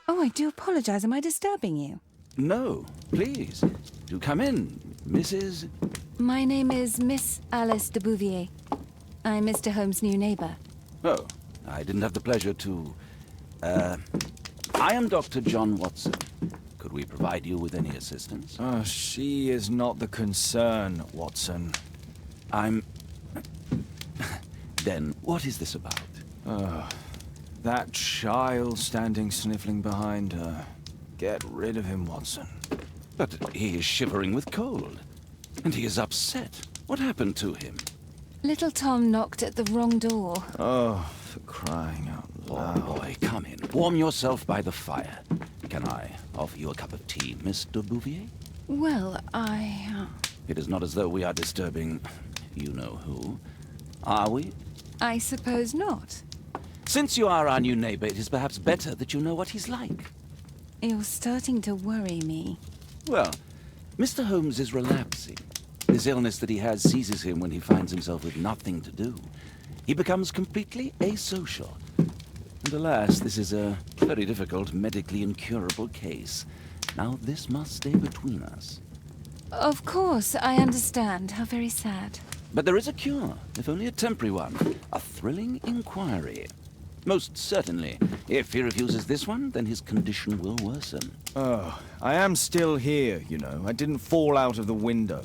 Oh, I do apologize. Am I disturbing you? No, please. Do come in, Mrs. My name is Miss Alice de Bouvier. I'm Mr. Holmes' new neighbor. Oh, I didn't have the pleasure to... I am Dr. John Watson. Could we provide you with any assistance? Oh, she is not the concern, Watson. I'm... Then, what is this about? That child standing sniffling behind her. Get rid of him, Watson. But he is shivering with cold. And he is upset. What happened to him? Little Tom knocked at the wrong door. Oh, for crying out loud. Oh, boy, come in. Warm yourself by the fire. Can I offer you a cup of tea, Mr. Bouvier? Well, It is not as though we are disturbing you-know-who, are we? I suppose not. Since you are our new neighbor, it is perhaps better that you know what he's like. You're starting to worry me. Well, Mr. Holmes is relapsing. This illness that he has seizes him when he finds himself with nothing to do. He becomes completely asocial. And alas, this is a very difficult, medically incurable case. Now, this must stay between us. Of course, I understand. How very sad. But there is a cure, if only a temporary one. A thrilling inquiry. Most certainly. If he refuses this one, then his condition will worsen. Oh, I am still here, you know. I didn't fall out of the window.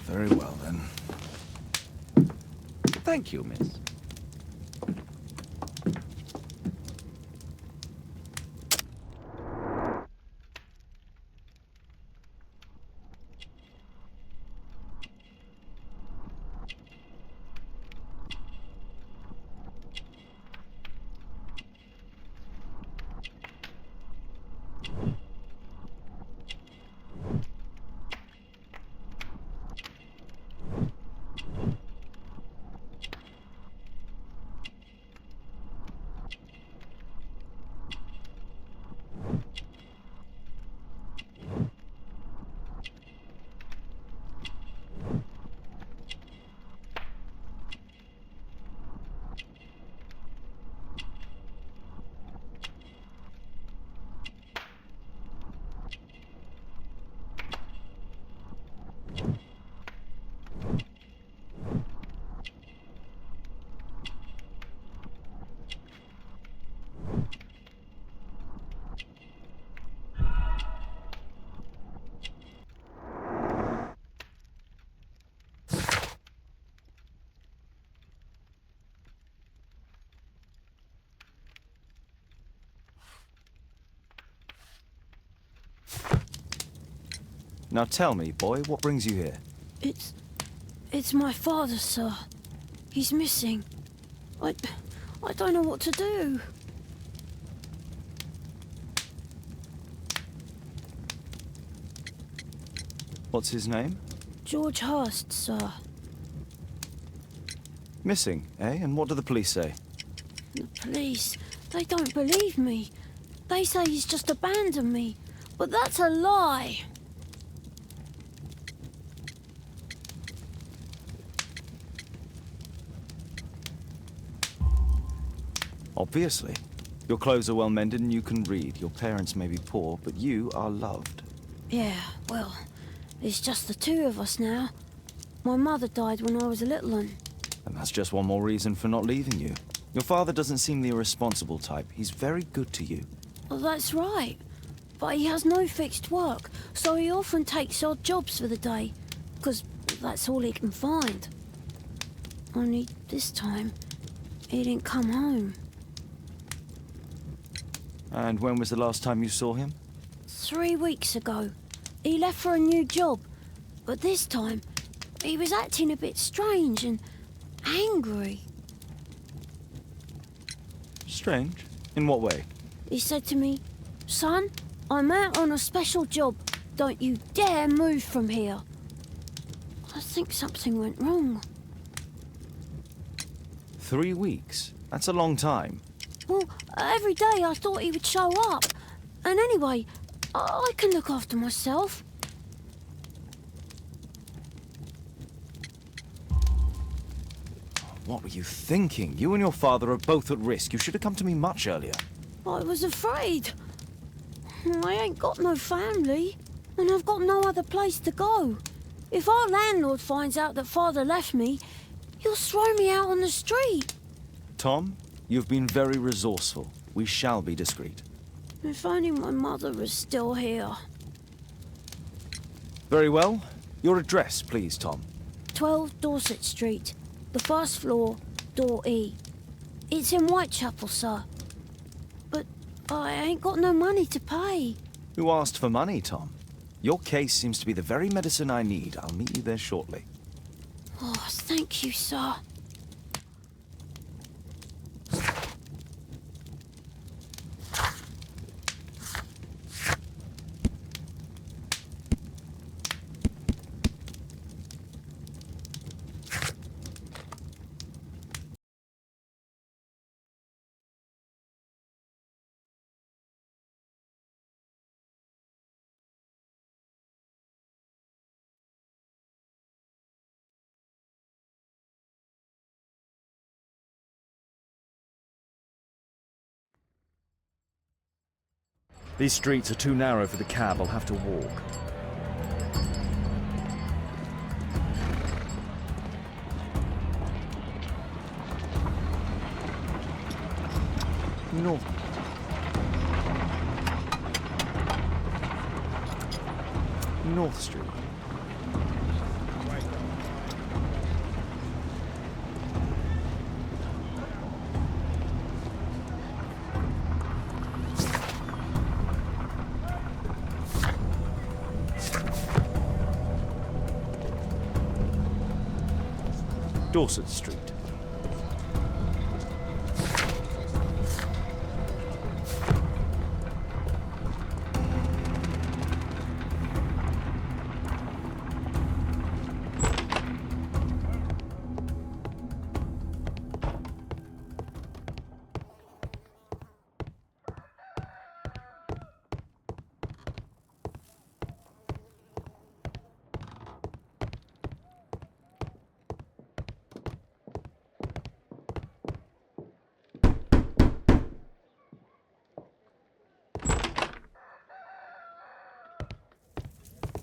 Very well, then. Thank you, miss. Now tell me, boy, what brings you here? It's my father, sir. He's missing. I don't know what to do. What's his name? George Hurst, sir. Missing, eh? And what do the police say? The police, they don't believe me. They say he's just abandoned me. But that's a lie. Obviously. Your clothes are well mended and you can read. Your parents may be poor, but you are loved. Yeah, well, it's just the two of us now. My mother died when I was a little one. And that's just one more reason for not leaving you. Your father doesn't seem the irresponsible type. He's very good to you. Well, that's right. But he has no fixed work, so he often takes odd jobs for the day. Because that's all he can find. Only this time, he didn't come home. And when was the last time you saw him? 3 weeks ago. He left for a new job. But this time, he was acting a bit strange and angry. Strange? In what way? He said to me, "Son, I'm out on a special job. Don't you dare move from here." I think something went wrong. 3 weeks? That's a long time. Well, every day I thought he would show up. And anyway, I can look after myself. What were you thinking? You and your father are both at risk. You should have come to me much earlier. I was afraid. I ain't got no family, and I've got no other place to go. If our landlord finds out that Father left me, he'll throw me out on the street. Tom, you've been very resourceful. We shall be discreet. If only my mother was still here. Very well. Your address, please, Tom. 12 Dorset Street, the first floor, door E. It's in Whitechapel, sir. But I ain't got no money to pay. Who asked for money, Tom? Your case seems to be the very medicine I need. I'll meet you there shortly. Oh, thank you, sir. These streets are too narrow for the cab. I'll have to walk. North. North Street. Dorset Street.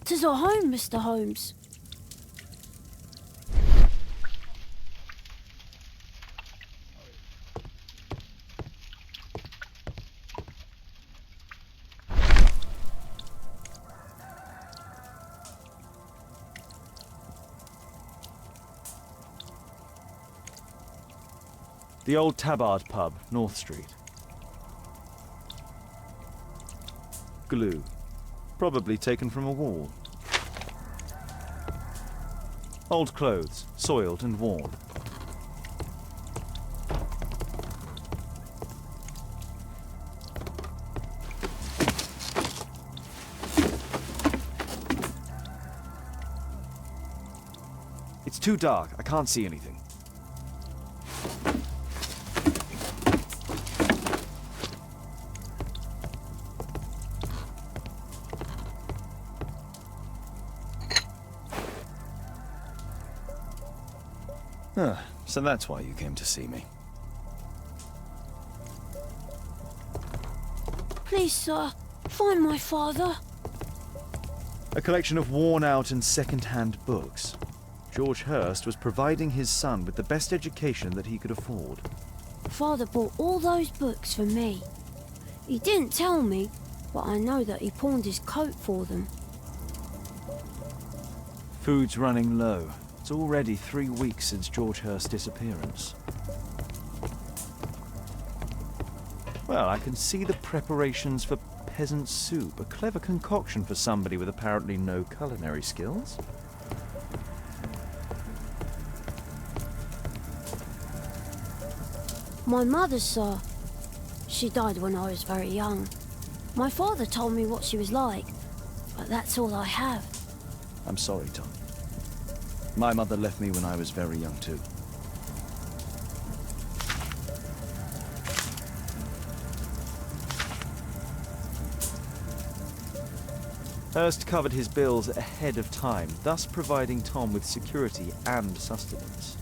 Tis our home, Mr. Holmes. The old Tabard pub, North Street. Glue. Probably taken from a wall. Old clothes, soiled and worn. It's too dark. I can't see anything. So that's why you came to see me. Please, sir, find my father. A collection of worn-out and second-hand books. George Hurst was providing his son with the best education that he could afford. Father bought all those books for me. He didn't tell me, but I know that he pawned his coat for them. Food's running low. It's already 3 weeks since George Hurst's disappearance. Well, I can see the preparations for peasant soup, a clever concoction for somebody with apparently no culinary skills. My mother, sir. She died when I was very young. My father told me what she was like, but that's all I have. I'm sorry, Tom. My mother left me when I was very young, too. Hurst covered his bills ahead of time, thus providing Tom with security and sustenance.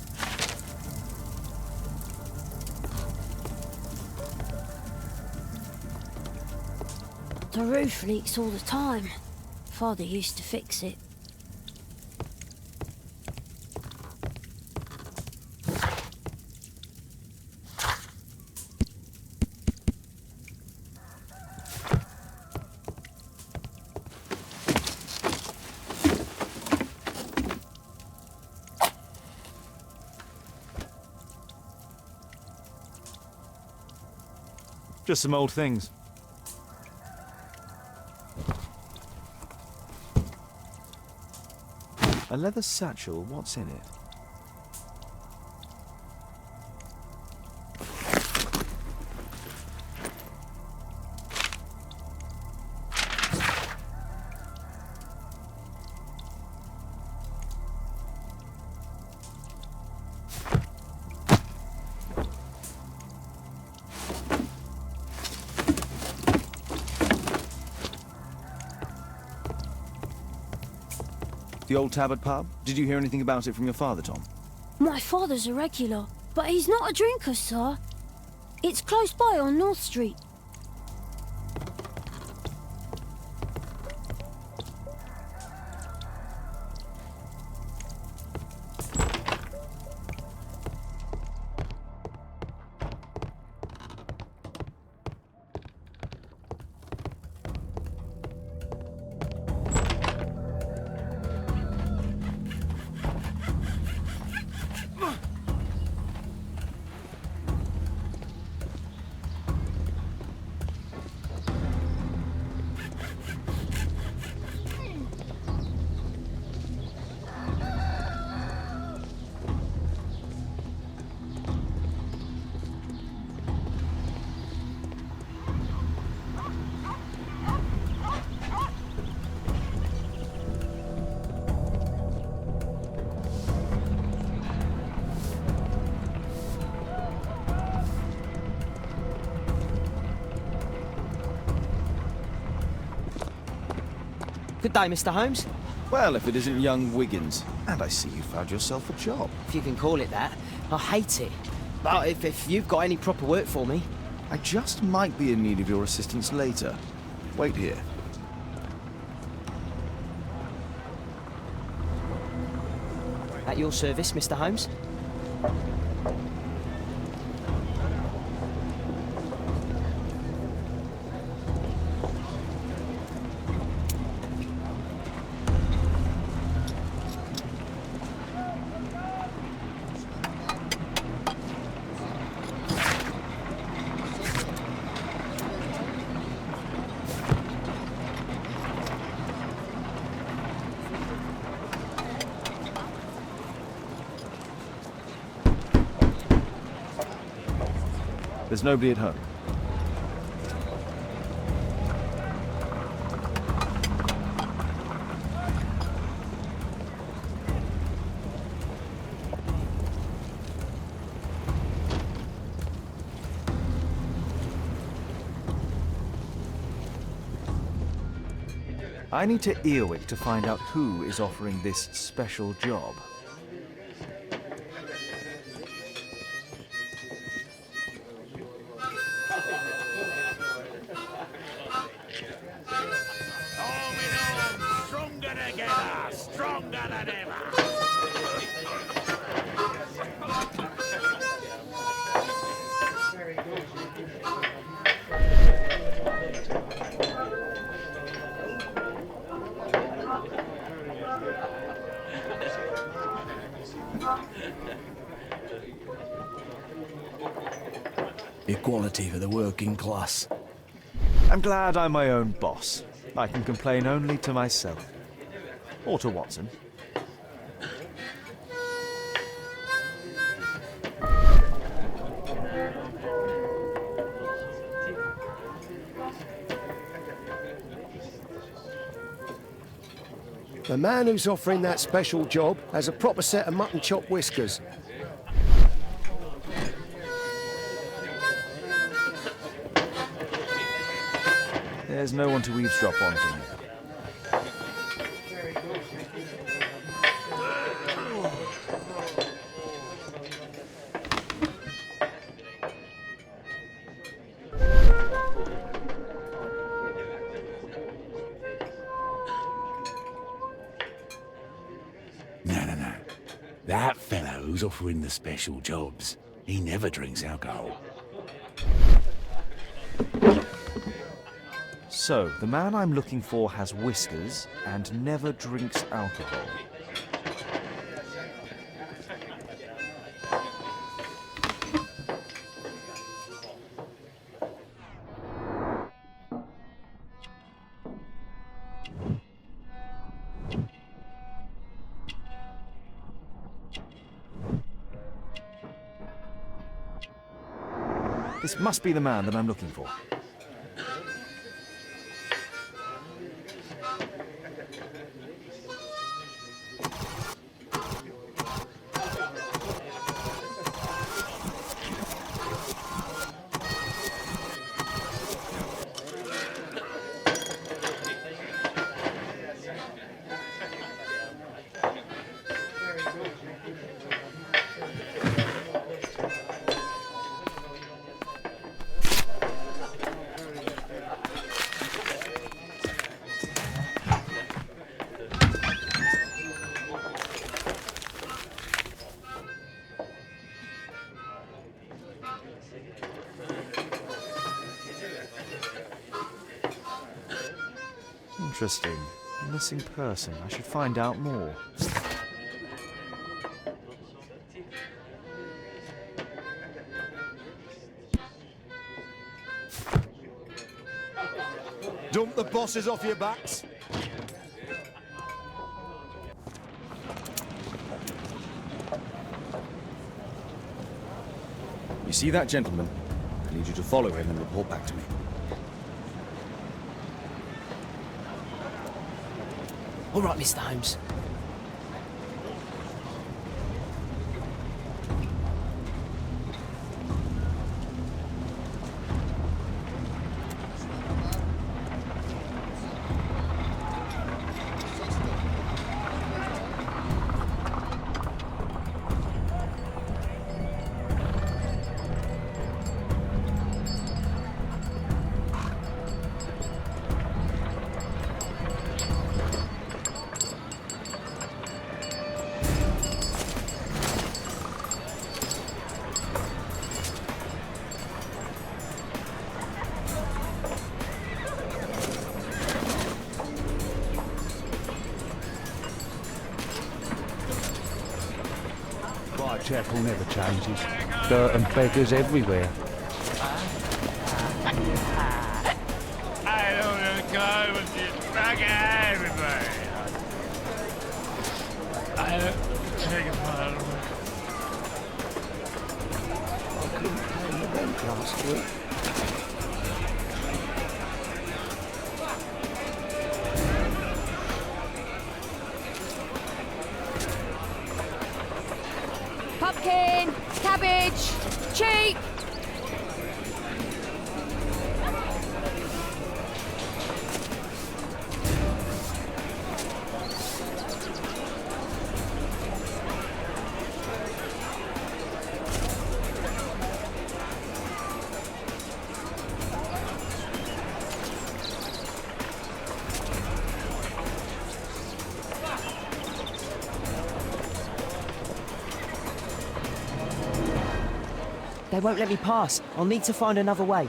The roof leaks all the time. Father used to fix it. Just some old things. A leather satchel, what's in it? The old Tabard pub? Did you hear anything about it from your father, Tom? My father's a regular, but he's not a drinker, sir. It's close by on North Street. Good day, Mr. Holmes. Well, if it isn't young Wiggins. And I see you found yourself a job. If you can call it that. I hate it. But if you've got any proper work for me... I just might be in need of your assistance later. Wait here. At your service, Mr. Holmes. There's nobody at home. I need to Earwig to find out who is offering this special job. Stronger together, stronger than ever. Equality for the working class. I'm glad I'm my own boss. I can complain only to myself. Or to Watson. The man who's offering that special job has a proper set of mutton chop whiskers. There's no one to eavesdrop on from here. who's offering the special jobs. He never drinks alcohol. So, the man I'm looking for has whiskers and never drinks alcohol. This must be the man that I'm looking for. Interesting. Missing person. I should find out more. Dump the bosses off your backs. You see that gentleman? I need you to follow him and report back to me. All right, Mr. Holmes. Whitechapel never changes. Dirt and beggars everywhere. I don't want to go with this fuck everybody. I don't take it part of I couldn't pay the rent last week. Pumpkin! Cabbage! Cheap! They won't let me pass. I'll need to find another way.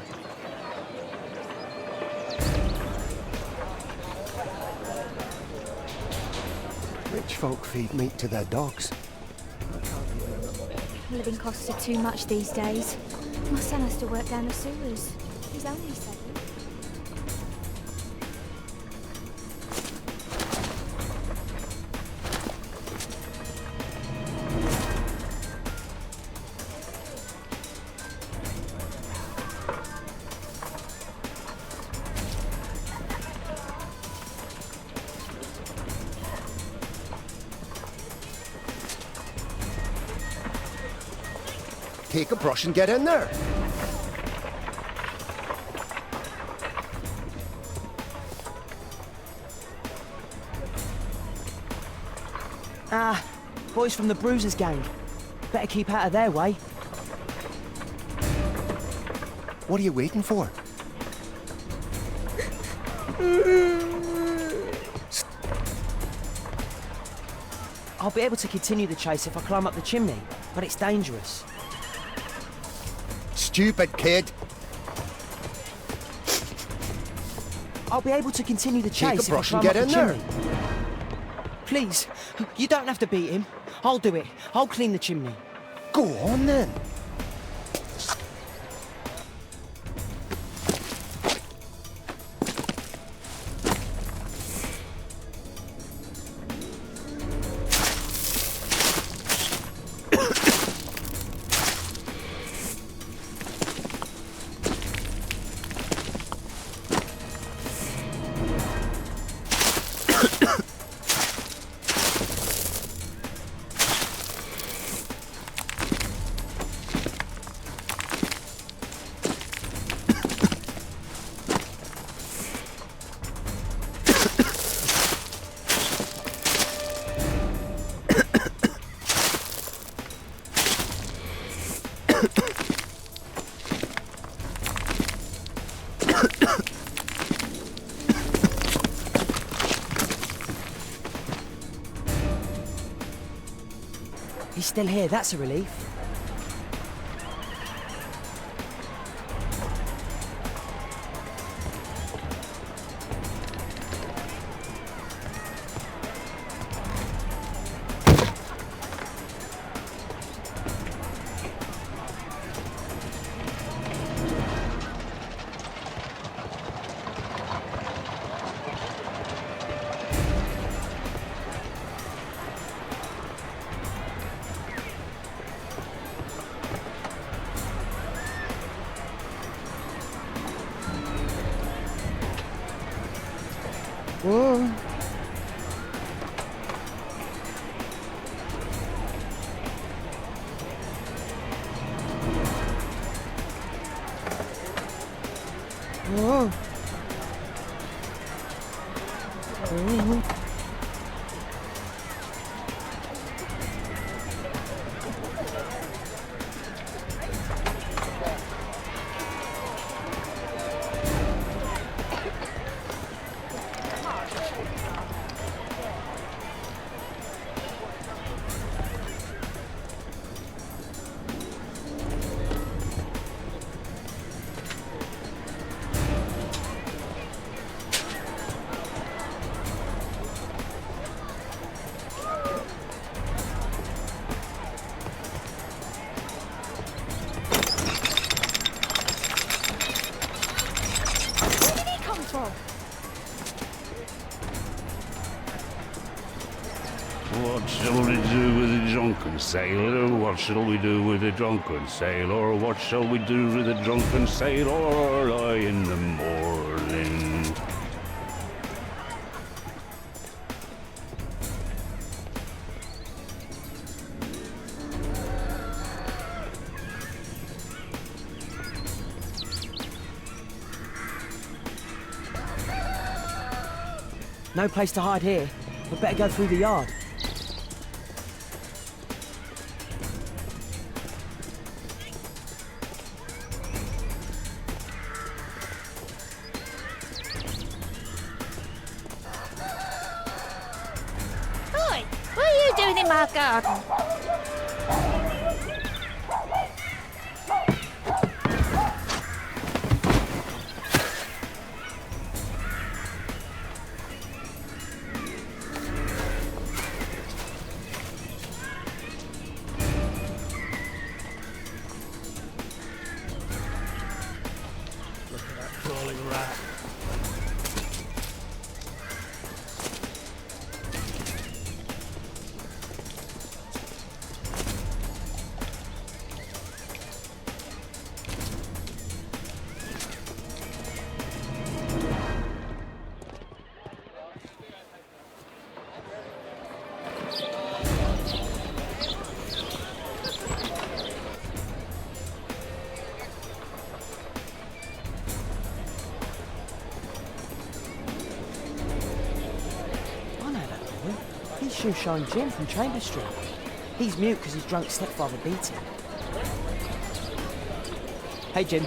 Rich folk feed meat to their dogs. Living costs are too much these days. My son has to work down the sewers. He's only 7. Take a brush and get in there. Ah, boys from the Bruisers gang. Better keep out of their way. What are you waiting for? I'll be able to continue the chase if I climb up the chimney, but it's dangerous. Stupid kid. I'll be able to continue the Take a chase if I brush and climb up get the in there. chimney. Please, you don't have to beat him. I'll do it. I'll clean the chimney. Go on then. He's still here, that's a relief. Whoa. Whoa. What shall we do with the drunken sailor? What shall we do with the drunken sailor? What shall we do with the drunken sailor? Early in the morning. No place to hide here. We'd better go through the yard. Oi! What are you doing in my garden? Crawling rat. He's Shoeshine Jim from Chambers Street. He's mute because his drunk stepfather beat him. Hey Jim,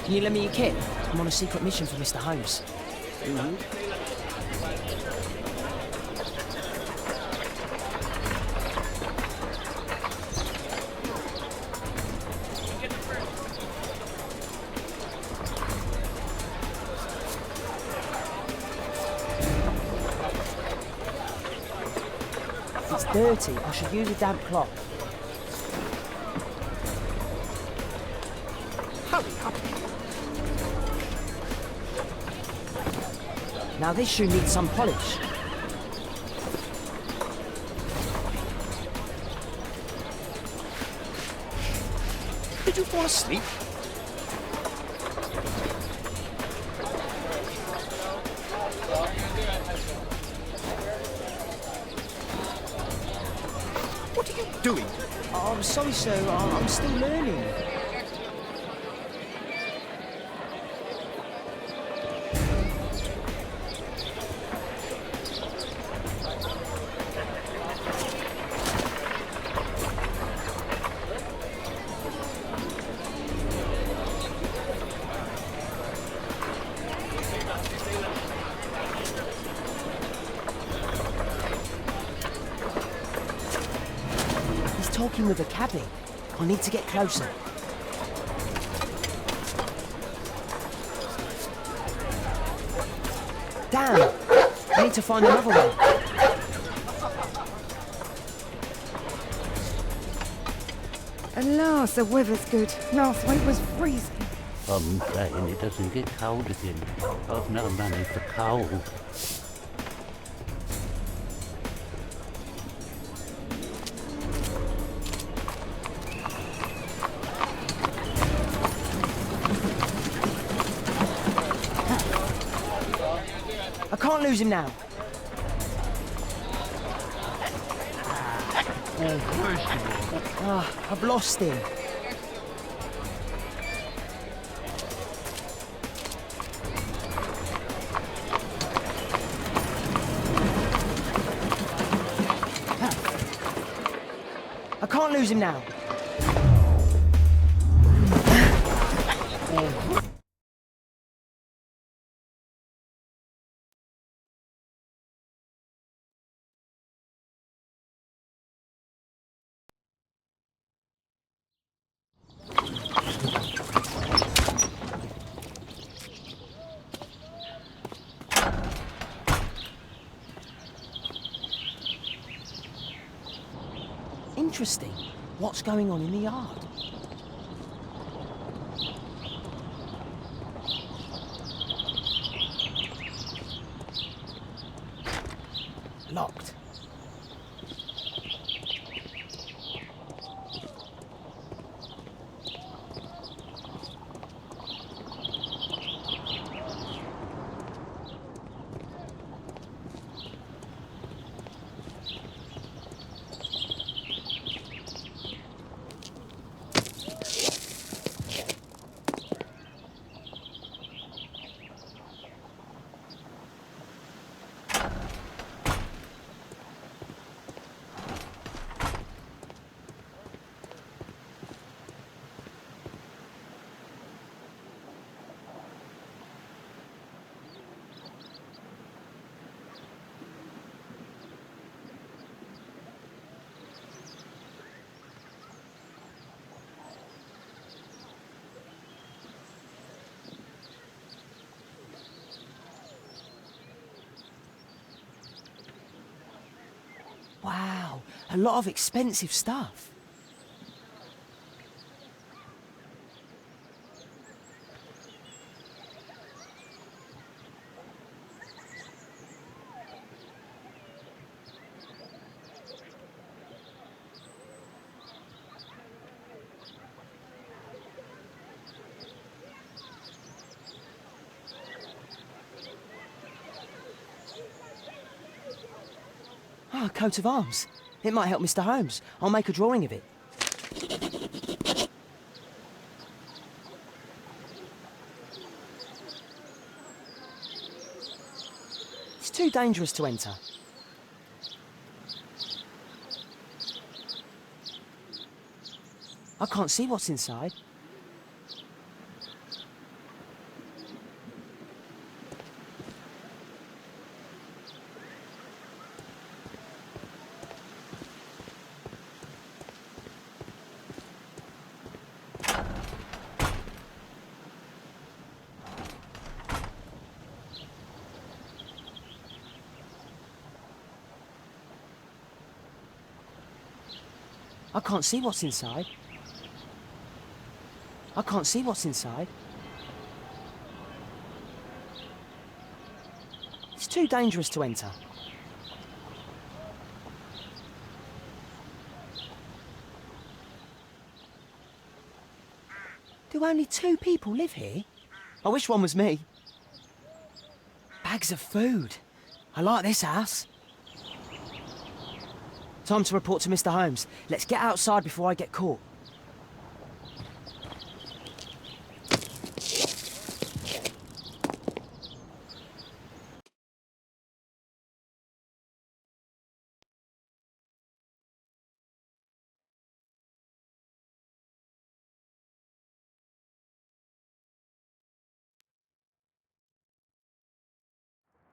can you lend me your kit? I'm on a secret mission for Mr. Holmes. dirty. I should use a damp cloth. Hurry up. Now this shoe needs some polish. Did you fall asleep? What are you doing? Oh, I'm sorry, sir. I'm still learning. Talking with a cabbie. I need to get closer. Damn! I need to find another way. At last the weather's good. Last week was freezing. I'm saying it doesn't get cold again. I've no money for coal. I can't lose him now. I've lost him. I can't lose him now. Interesting. What's going on in the yard? Locked. Wow, a lot of expensive stuff. Ah, a coat of arms. It might help Mr. Holmes. I'll make a drawing of it. It's too dangerous to enter. I can't see what's inside. I can't see what's inside. I can't see what's inside. It's too dangerous to enter. Do only 2 people live here? I wish one was me. Bags of food. I like this house. Time to report to Mr. Holmes. Let's get outside before I get caught.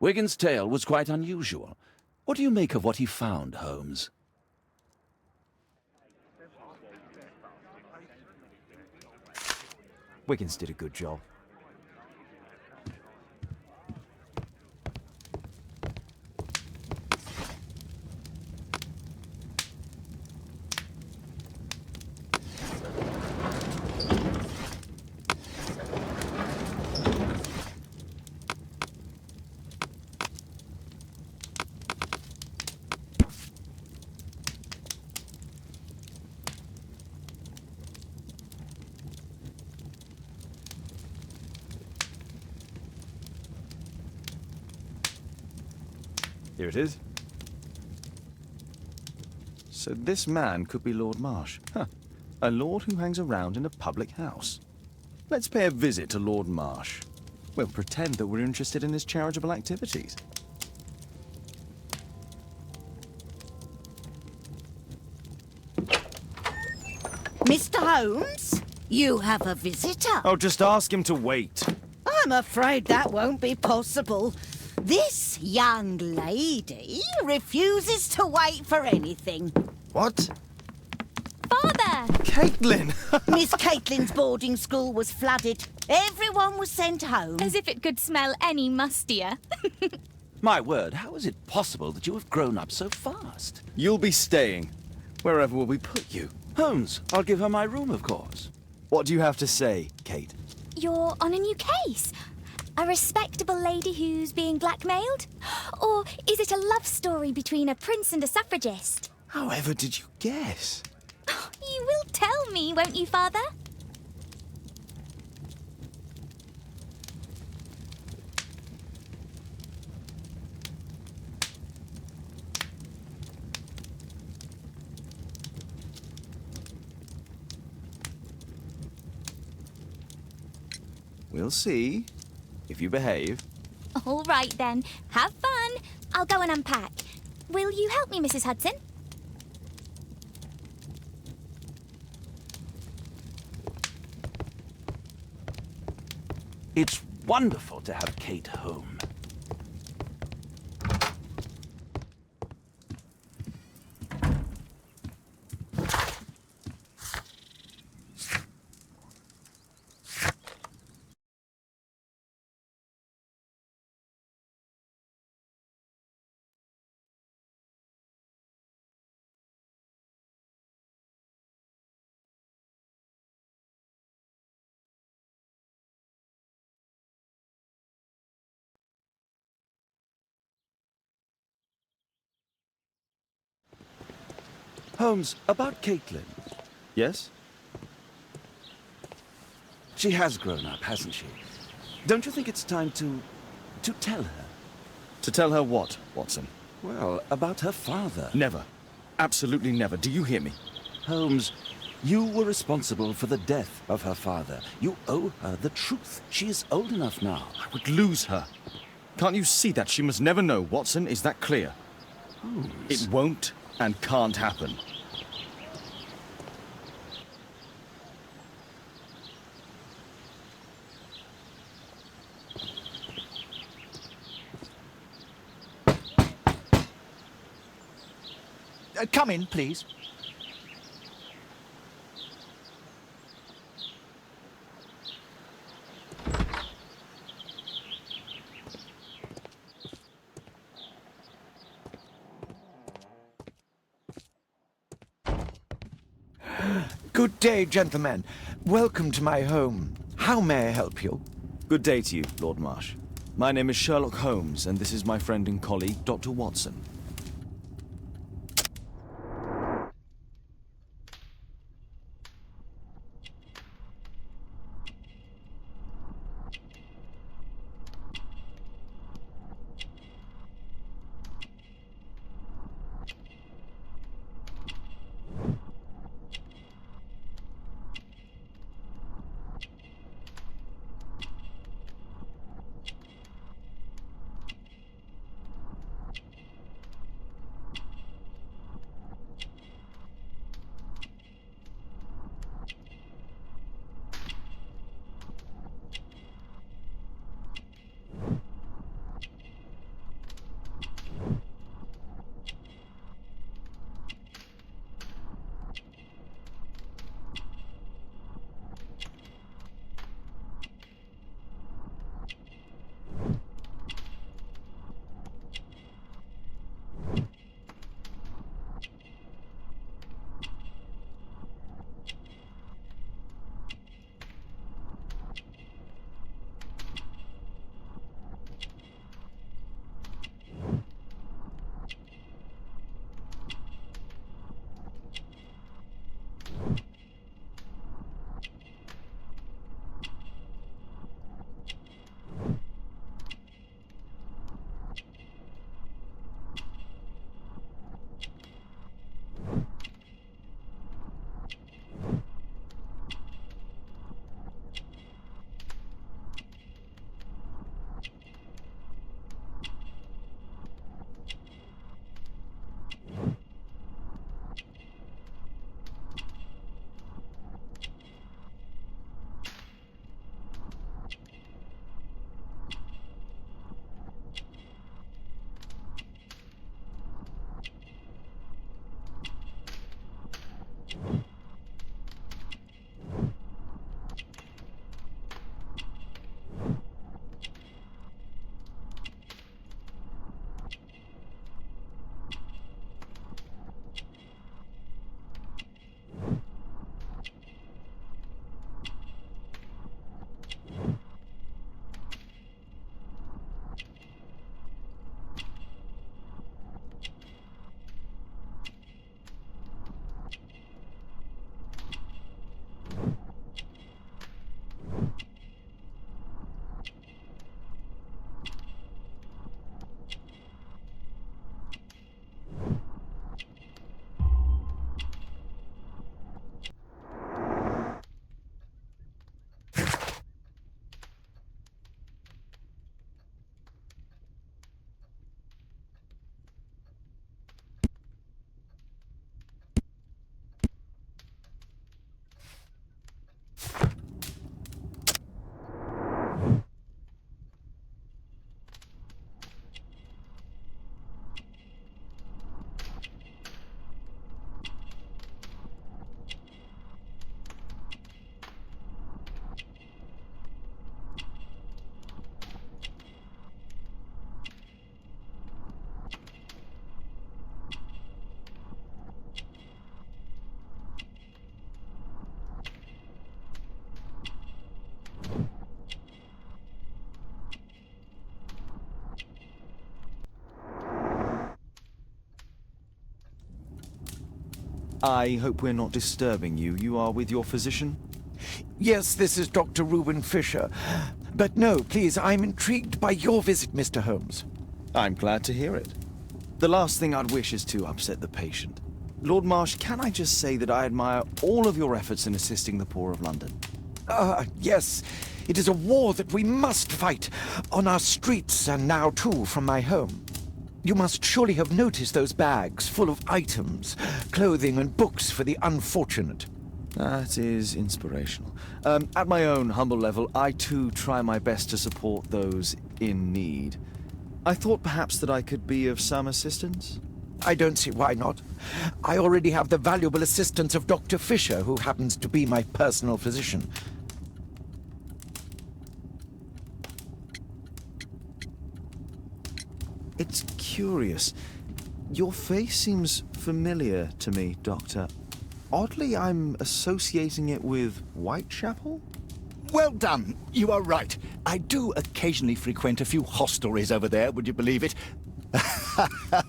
Wigan's tale was quite unusual. What do you make of what he found, Holmes? Wiggins did a good job. Here it is. So this man could be Lord Marsh. Huh. A lord who hangs around in a public house. Let's pay a visit to Lord Marsh. We'll pretend that we're interested in his charitable activities. Mr. Holmes, you have a visitor. Oh, just ask him to wait. I'm afraid that won't be possible. This young lady refuses to wait for anything. What? Father! Caitlin! Miss Caitlin's boarding school was flooded. Everyone was sent home. As if it could smell any mustier. My word, how is it possible that you have grown up so fast? You'll be staying. Wherever will we put you? Holmes, I'll give her my room, of course. What do you have to say, Kate? You're on a new case. A respectable lady who's being blackmailed? Or is it a love story between a prince and a suffragist? However did you guess? You will tell me, won't you, Father? We'll see. If you behave. All right, then. Have fun. I'll go and unpack. Will you help me, Mrs. Hudson? It's wonderful to have Kate home. Holmes, about Caitlin. Yes? She has grown up, hasn't she? Don't you think it's time to tell her? To tell her what, Watson? Well, about her father. Never. Absolutely never. Do you hear me? Holmes, you were responsible for the death of her father. You owe her the truth. She is old enough now. I would lose her. Can't you see that? She must never know, Watson. Is that clear? Holmes. It won't and can't happen. Come in, please. Good day, gentlemen. Welcome to my home. How may I help you? Good day to you, Lord Marsh. My name is Sherlock Holmes, and this is my friend and colleague, Dr. Watson. I hope we're not disturbing you. You are with your physician? Yes, this is Dr. Reuben Fisher. But no, please, I'm intrigued by your visit, Mr. Holmes. I'm glad to hear it. The last thing I'd wish is to upset the patient. Lord Marsh, can I just say that I admire all of your efforts in assisting the poor of London? Yes. It is a war that we must fight, on our streets and now, too, from my home. You must surely have noticed those bags full of items, clothing and books for the unfortunate. That is inspirational. At my own humble level, I too try my best to support those in need. I thought perhaps that I could be of some assistance. I don't see why not. I already have the valuable assistance of Dr. Fisher, who happens to be my personal physician. It's curious. Your face seems familiar to me, Doctor. Oddly, I'm associating it with Whitechapel? Well done. You are right. I do occasionally frequent a few hostelries over there, would you believe it?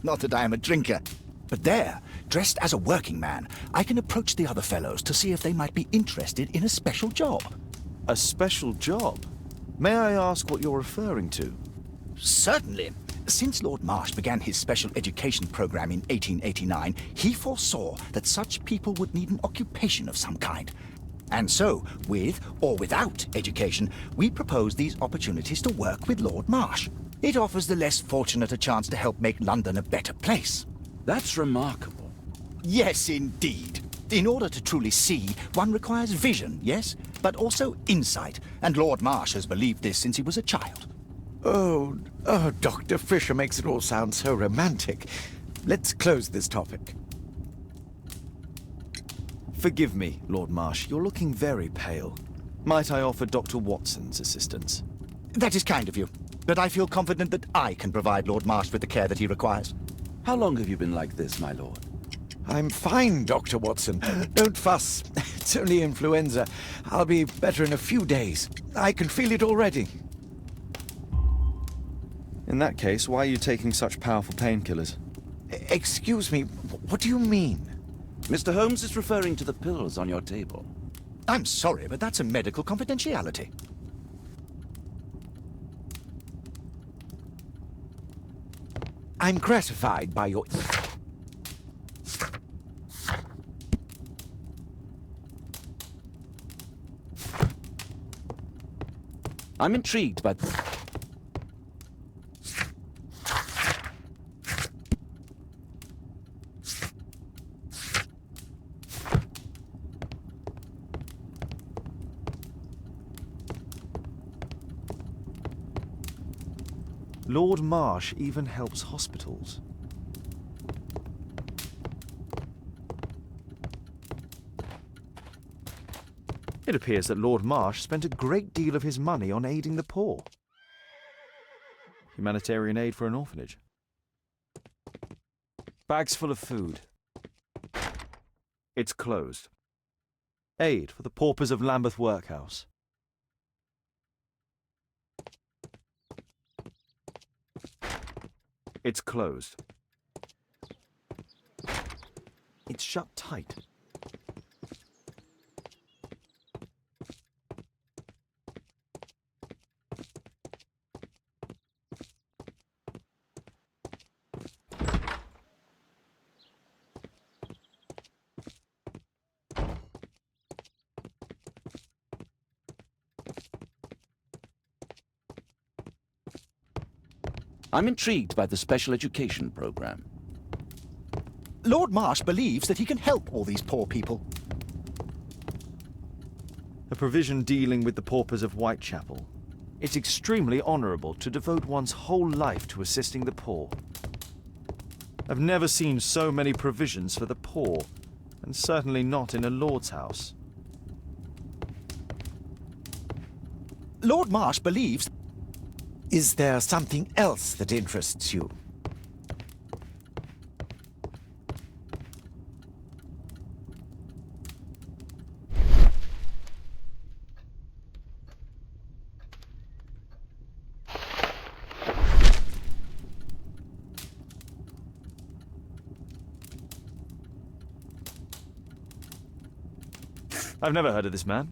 Not that I am a drinker. But there, dressed as a working man, I can approach the other fellows to see if they might be interested in a special job. A special job? May I ask what you're referring to? Certainly. Since Lord Marsh began his special education program in 1889, he foresaw that such people would need an occupation of some kind. And so, with or without education, we propose these opportunities to work with Lord Marsh. It offers the less fortunate a chance to help make London a better place. That's remarkable. Yes, indeed. In order to truly see, one requires vision, yes, but also insight, and Lord Marsh has believed this since he was a child. Oh, Dr. Fisher makes it all sound so romantic. Let's close this topic. Forgive me, Lord Marsh. You're looking very pale. Might I offer Dr. Watson's assistance? That is kind of you, but I feel confident that I can provide Lord Marsh with the care that he requires. How long have you been like this, my lord? I'm fine, Dr. Watson. Don't fuss. It's only influenza. I'll be better in a few days. I can feel it already. In that case, why are you taking such powerful painkillers? Excuse me, what do you mean? Mr. Holmes is referring to the pills on your table. I'm sorry, but that's a medical confidentiality. I'm gratified by your... I'm intrigued by... Lord Marsh even helps hospitals. It appears that Lord Marsh spent a great deal of his money on aiding the poor. Humanitarian aid for an orphanage. Bags full of food. It's closed. Aid for the paupers of Lambeth Workhouse. It's closed. It's shut tight. I'm intrigued by the special education program. Lord Marsh believes that he can help all these poor people. A provision dealing with the paupers of Whitechapel. It's extremely honourable to devote one's whole life to assisting the poor. I've never seen so many provisions for the poor, and certainly not in a lord's house. Lord Marsh believes... Is there something else that interests you? I've never heard of this man.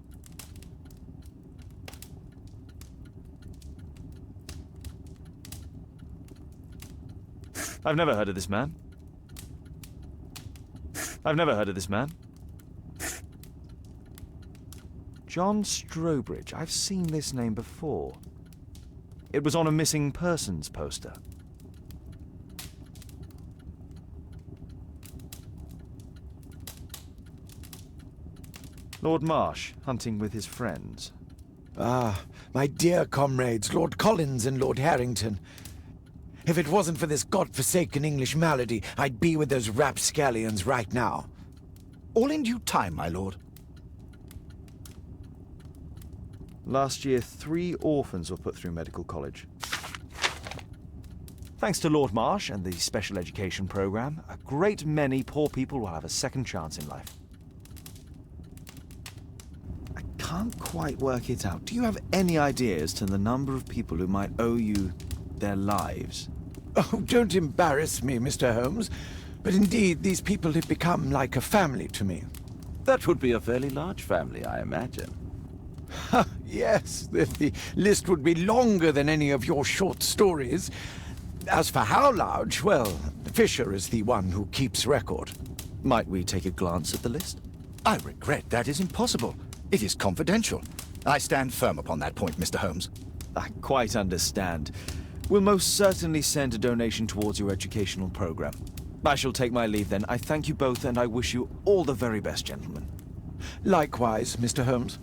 I've never heard of this man. I've never heard of this man. John Strobridge. I've seen this name before. It was on a missing persons poster. Lord Marsh, hunting with his friends. Ah, my dear comrades, Lord Collins and Lord Harrington. If it wasn't for this godforsaken English malady, I'd be with those rapscallions right now. All in due time, my lord. Last year, 3 orphans were put through medical college. Thanks to Lord Marsh and the special education program, a great many poor people will have a second chance in life. can't quite work it out. Do you have any idea as to the number of people who might owe you their lives? Oh, don't embarrass me, Mr. Holmes. But indeed, these people have become like a family to me. That would be a fairly large family, I imagine. Yes, the list would be longer than any of your short stories. As for how large, well, Fisher is the one who keeps record. Might we take a glance at the list? I regret that is impossible. It is confidential. I stand firm upon that point, Mr. Holmes. I quite understand. We'll most certainly send a donation towards your educational program. I shall take my leave then. I thank you both, and I wish you all the very best, gentlemen. Likewise, Mr. Holmes.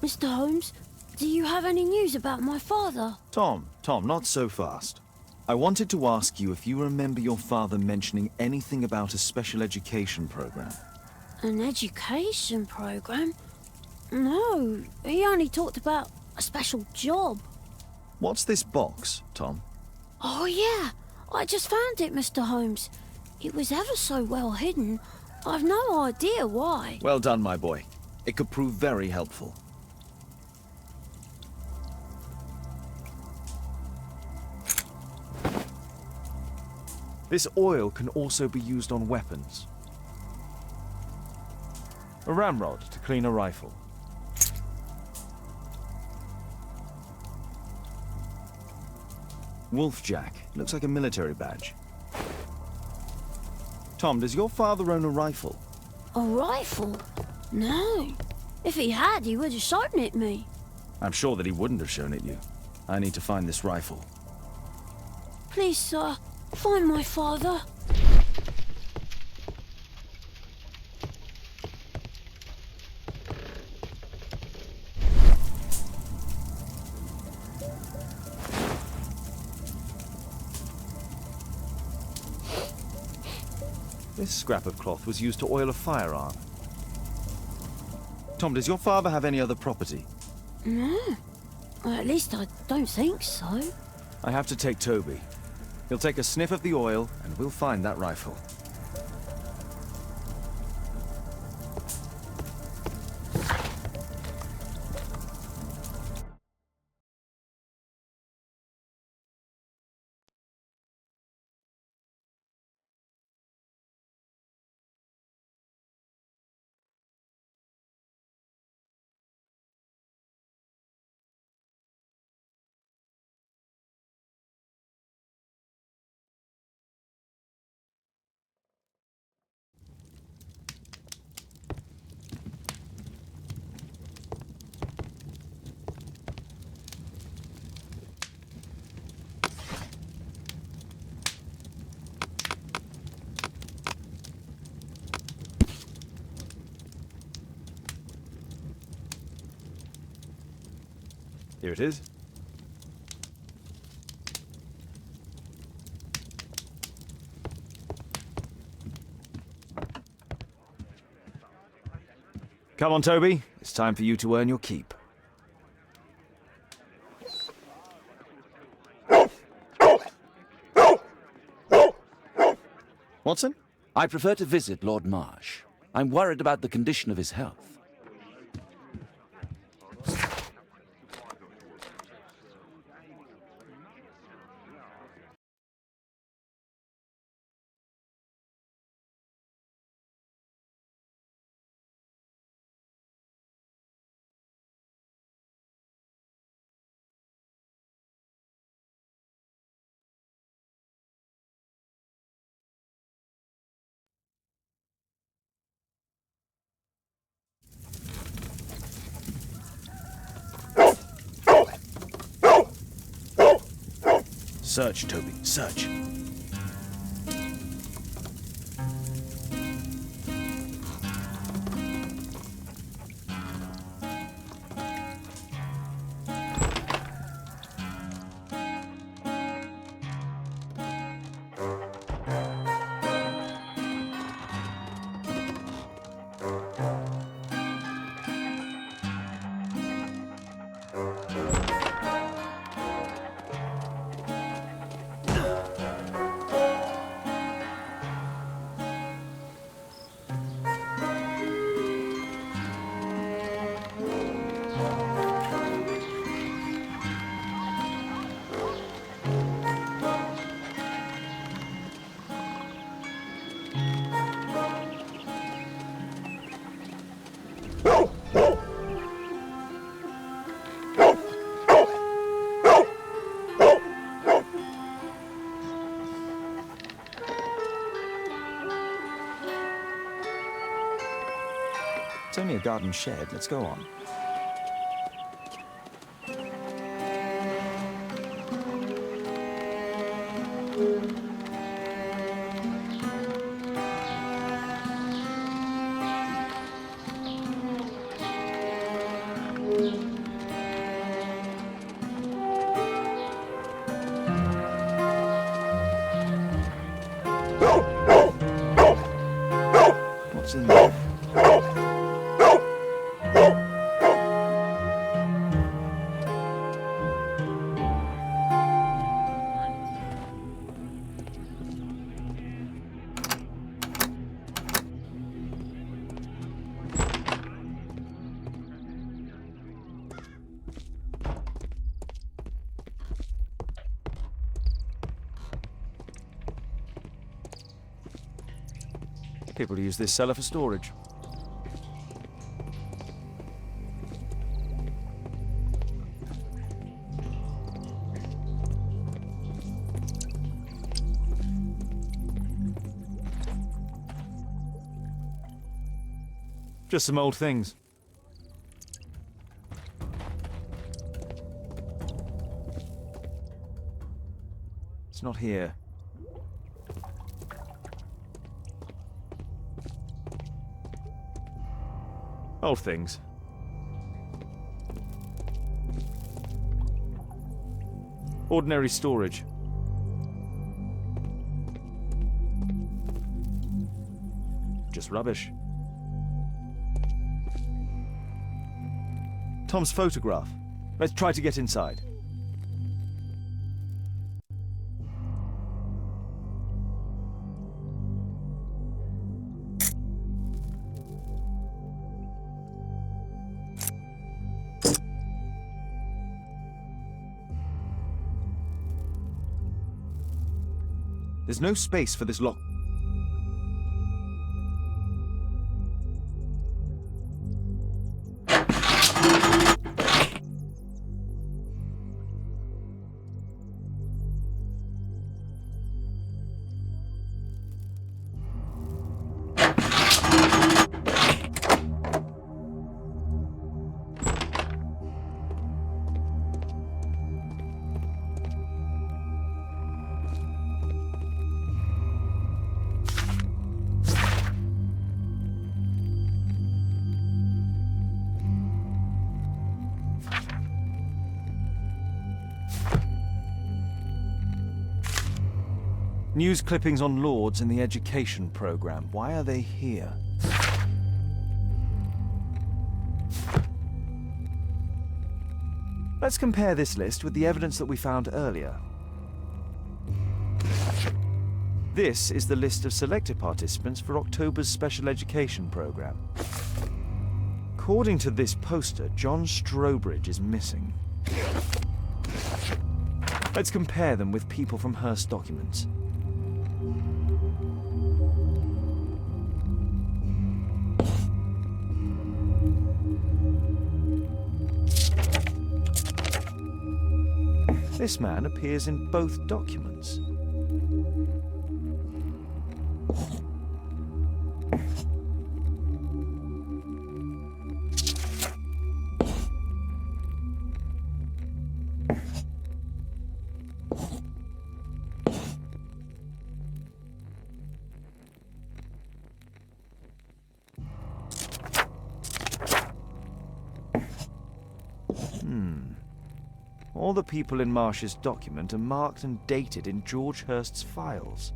Mr. Holmes, do you have any news about my father? Tom, not so fast. I wanted to ask you if you remember your father mentioning anything about a special education program. An education program? No, he only talked about a special job. What's this box, Tom? Oh yeah, I just found it, Mr. Holmes. It was ever so well hidden. I've no idea why. Well done, my boy. It could prove very helpful. This oil can also be used on weapons. A ramrod to clean a rifle. Wolfjack. Looks like a military badge. Tom, does your father own a rifle? A rifle? No. If he had, he would have shown it me. I'm sure that he wouldn't have shown it you. I need to find this rifle. Please, sir, find my father. This scrap of cloth was used to oil a firearm. Tom, does your father have any other property? No. Well, at least I don't think so. I have to take Toby. He'll take a sniff of the oil, and we'll find that rifle. Here it is. Come on, Toby. It's time for you to earn your keep. Watson? I prefer to visit Lord Marsh. I'm worried about the condition of his health. Search, Toby, search. It's only a garden shed. Let's go on. What's in there? People use this cellar for storage. Just some old things. It's not here. Old things. Ordinary storage. Just rubbish. Tom's photograph. Let's try to get inside. There's no space for this lock. News clippings on Lords in the education program. Why are they here? Let's compare this list with the evidence that we found earlier. This is the list of selected participants for October's special education program. According to this poster, John Strobridge is missing. Let's compare them with people from Hearst documents. This man appears in both documents. All the people in Marsh's document are marked and dated in George Hurst's files.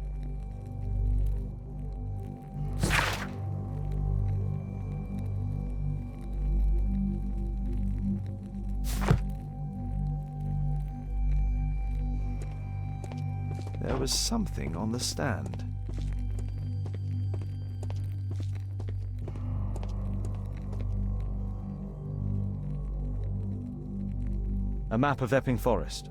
There was something on the stand. A map of Epping Forest.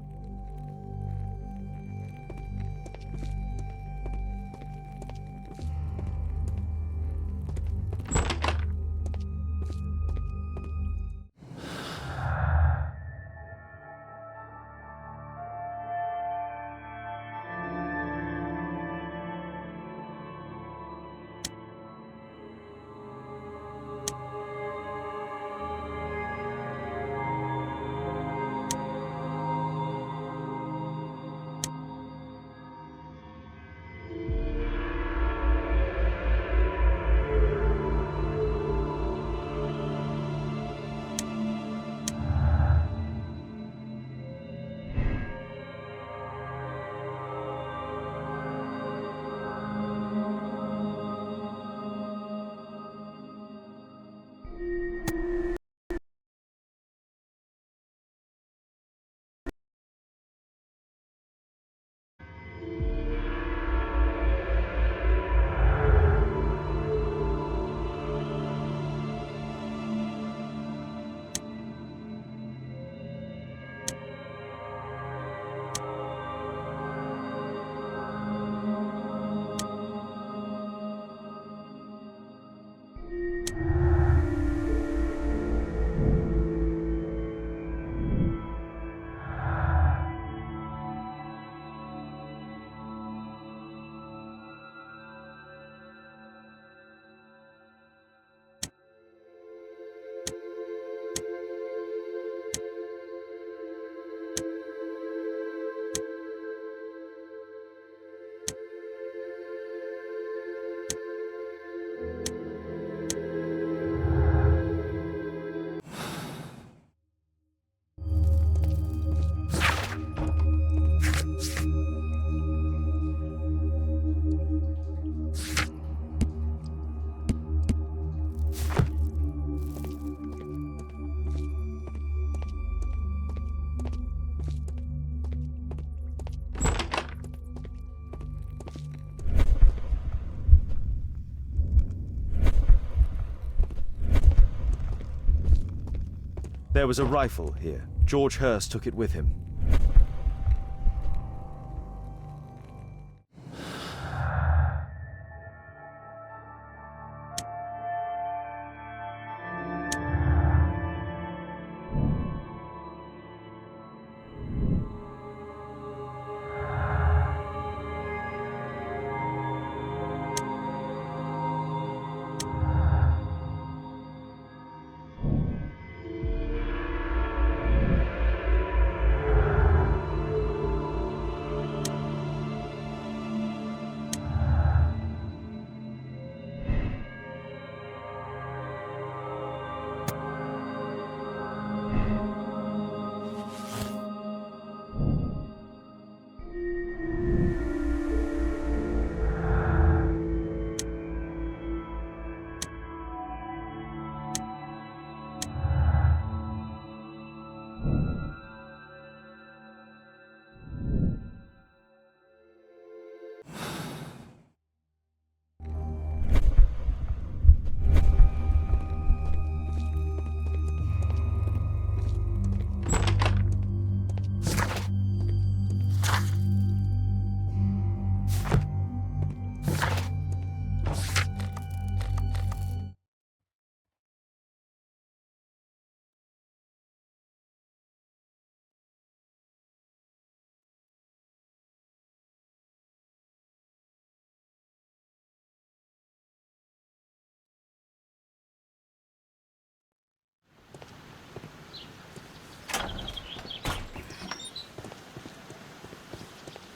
There was a rifle here. George Hurst took it with him.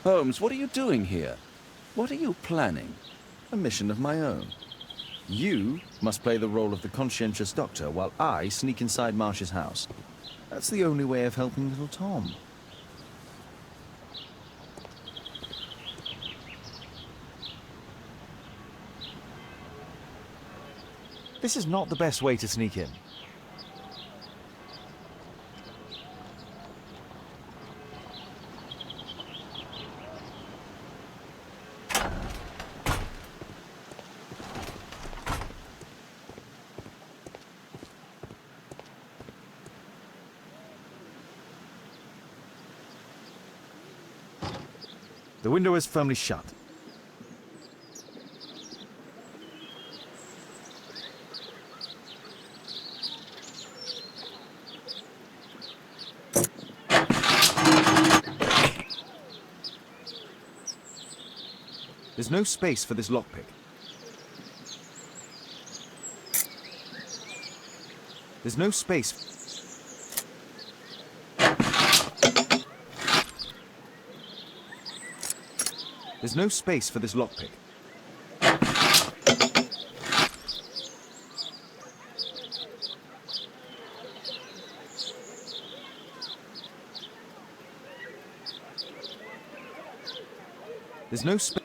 Holmes, what are you doing here? What are you planning? A mission of my own. You must play the role of the conscientious doctor while I sneak inside Marsh's house. That's the only way of helping little Tom. This is not the best way to sneak in. The window is firmly shut. There's no space for this lockpick. There's no space. There's no space for this lockpick. There's no space.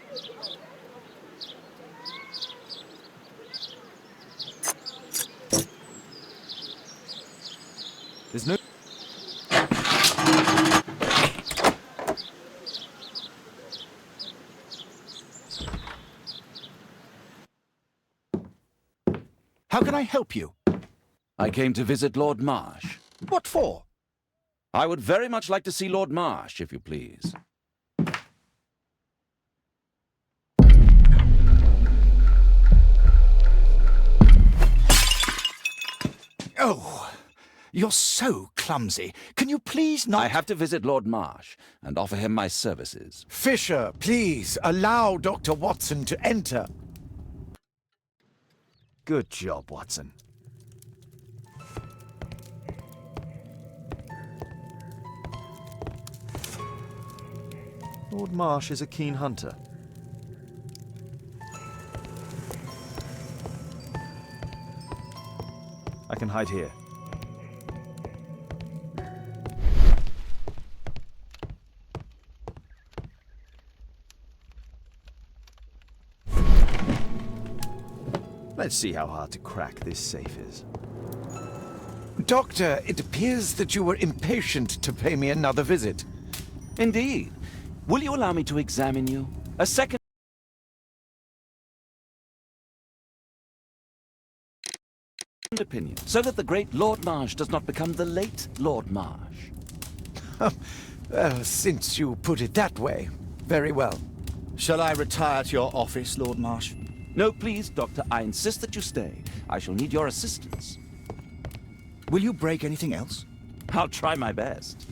There's no... How can I help you? I came to visit Lord Marsh. What for? I would very much like to see Lord Marsh, if you please. Oh, you're so clumsy. Can you please not... I have to visit Lord Marsh and offer him my services. Fisher, please, allow Dr. Watson to enter. Good job, Watson. Lord Marsh is a keen hunter. I can hide here. Let's see how hard to crack this safe is. Doctor, it appears that you were impatient to pay me another visit. Indeed. Will you allow me to examine you? A second opinion, so that the great Lord Marsh does not become the late Lord Marsh. Well, since you put it that way, very well. Shall I retire to your office, Lord Marsh? No, please, Doctor. I insist that you stay. I shall need your assistance. Will you break anything else? I'll try my best.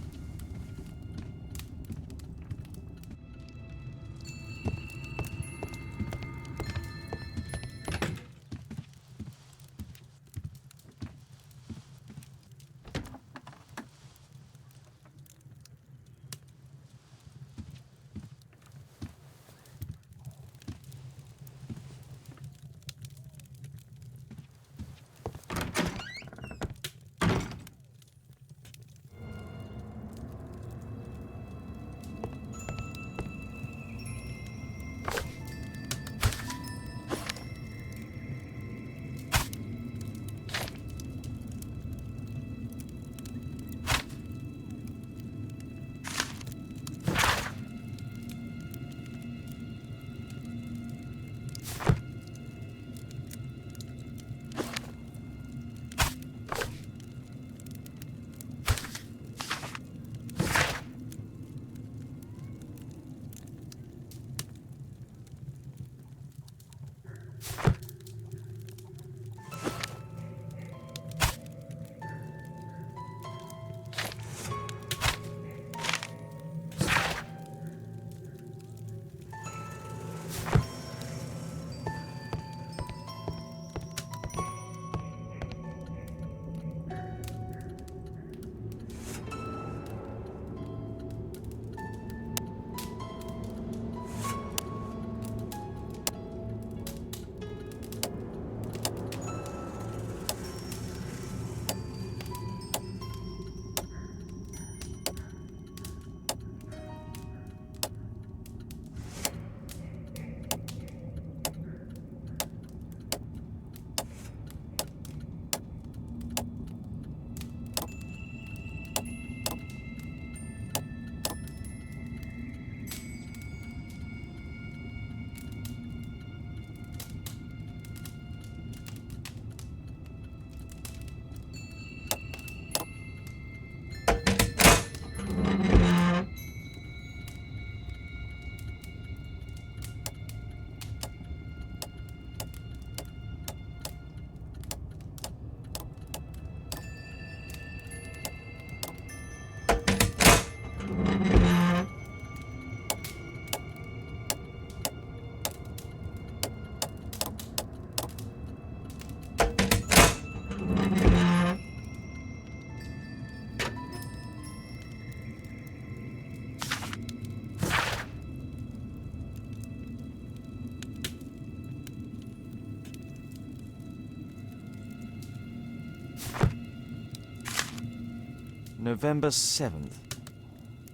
November 7th.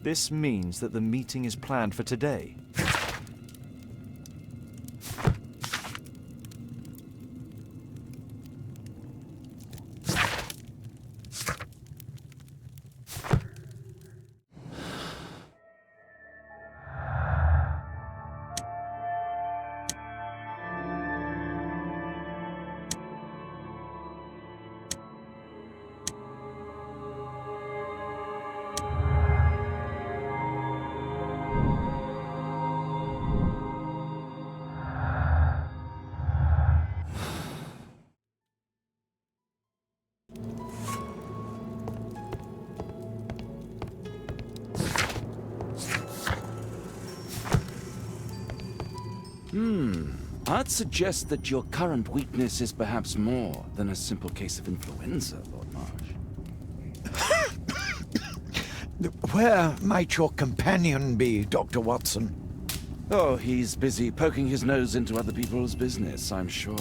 This means that the meeting is planned for today. I'd suggest that your current weakness is perhaps more than a simple case of influenza, Lord Marsh. Where might your companion be, Dr. Watson? Oh, he's busy poking his nose into other people's business, I'm sure.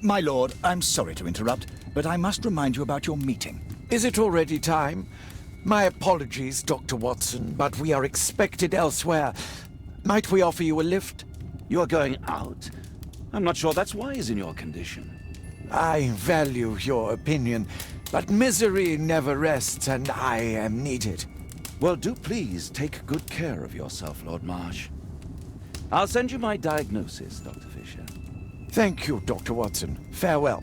My lord, I'm sorry to interrupt, but I must remind you about your meeting. Is it already time? My apologies, Dr. Watson, but we are expected elsewhere. Might we offer you a lift? You are going out? I'm not sure that's wise in your condition. I value your opinion, but misery never rests, and I am needed. Well, do please take good care of yourself, Lord Marsh. I'll send you my diagnosis, Dr. Fisher. Thank you, Dr. Watson. Farewell.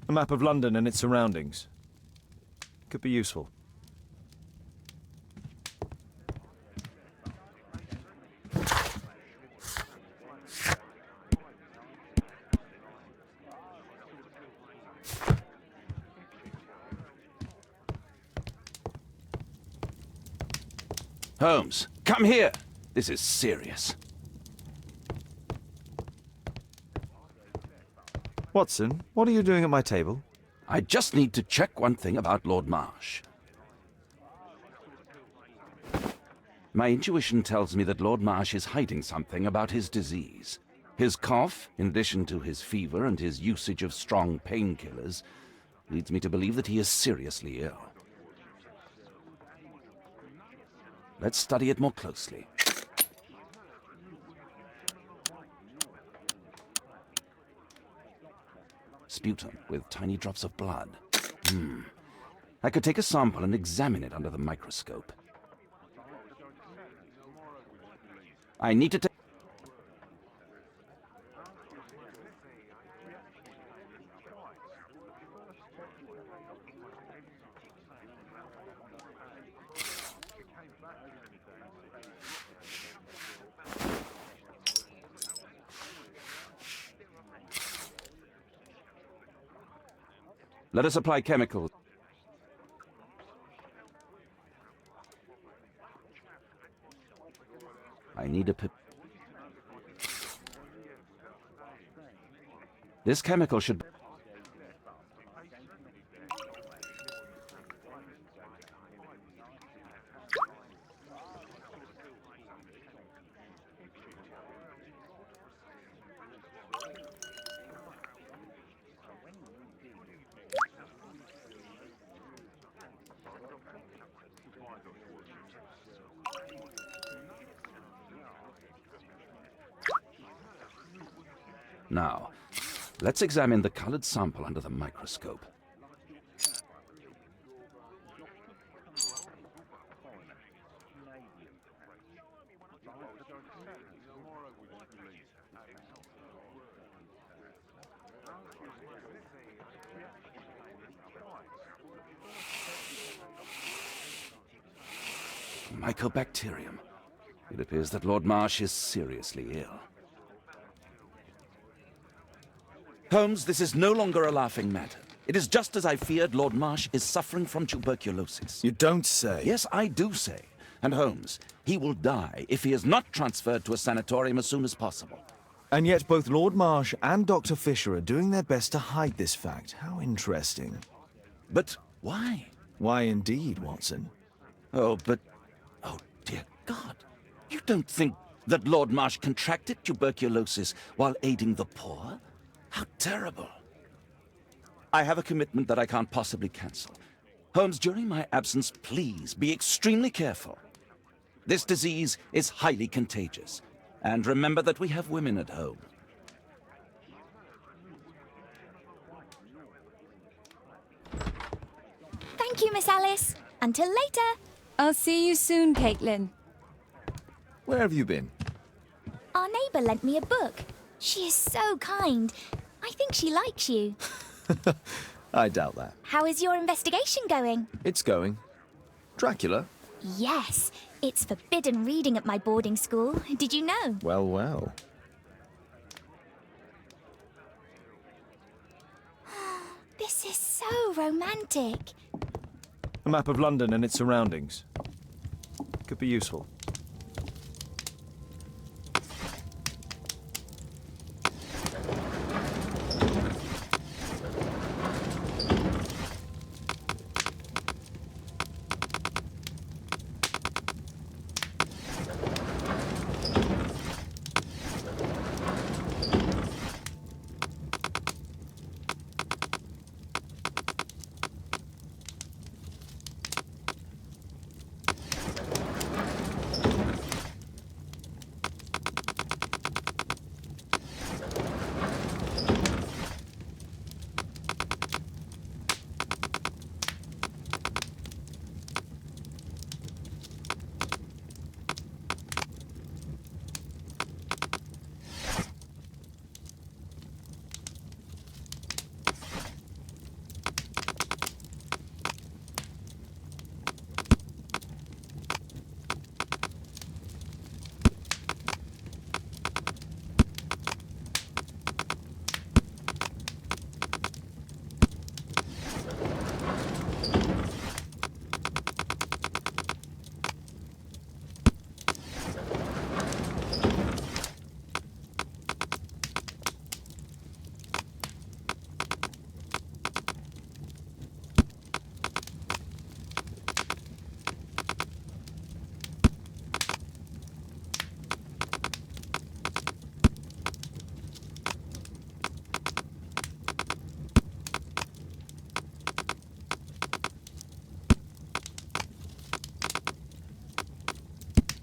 A map of London and its surroundings. Could be useful. Holmes, come here! This is serious. Watson, what are you doing at my table? I just need to check one thing about Lord Marsh. My intuition tells me that Lord Marsh is hiding something about his disease. His cough, in addition to his fever and his usage of strong painkillers, leads me to believe that he is seriously ill. Let's study it more closely. Sputum with tiny drops of blood. I could take a sample and examine it under the microscope. I need to take... Let us apply chemicals. I need a pip. This chemical should... Now, let's examine the colored sample under the microscope. Mycobacterium. It appears that Lord Marsh is seriously ill. Holmes, this is no longer a laughing matter. It is just as I feared. Lord Marsh is suffering from tuberculosis. You don't say. Yes, I do say. And Holmes, he will die if he is not transferred to a sanatorium as soon as possible. And yet both Lord Marsh and Dr. Fisher are doing their best to hide this fact. How interesting. But why? Why indeed, Watson? Oh, dear God. You don't think that Lord Marsh contracted tuberculosis while aiding the poor? How terrible. I have a commitment that I can't possibly cancel. Holmes, during my absence, please be extremely careful. This disease is highly contagious. And remember that we have women at home. Thank you, Miss Alice. Until later. I'll see you soon, Caitlin. Where have you been? Our neighbour lent me a book. She is so kind. I think she likes you. I doubt that. How is your investigation going? It's going. Dracula? Yes, it's forbidden reading at my boarding school. Did you know? Well, well. This is so romantic. A map of London and its surroundings. Could be useful.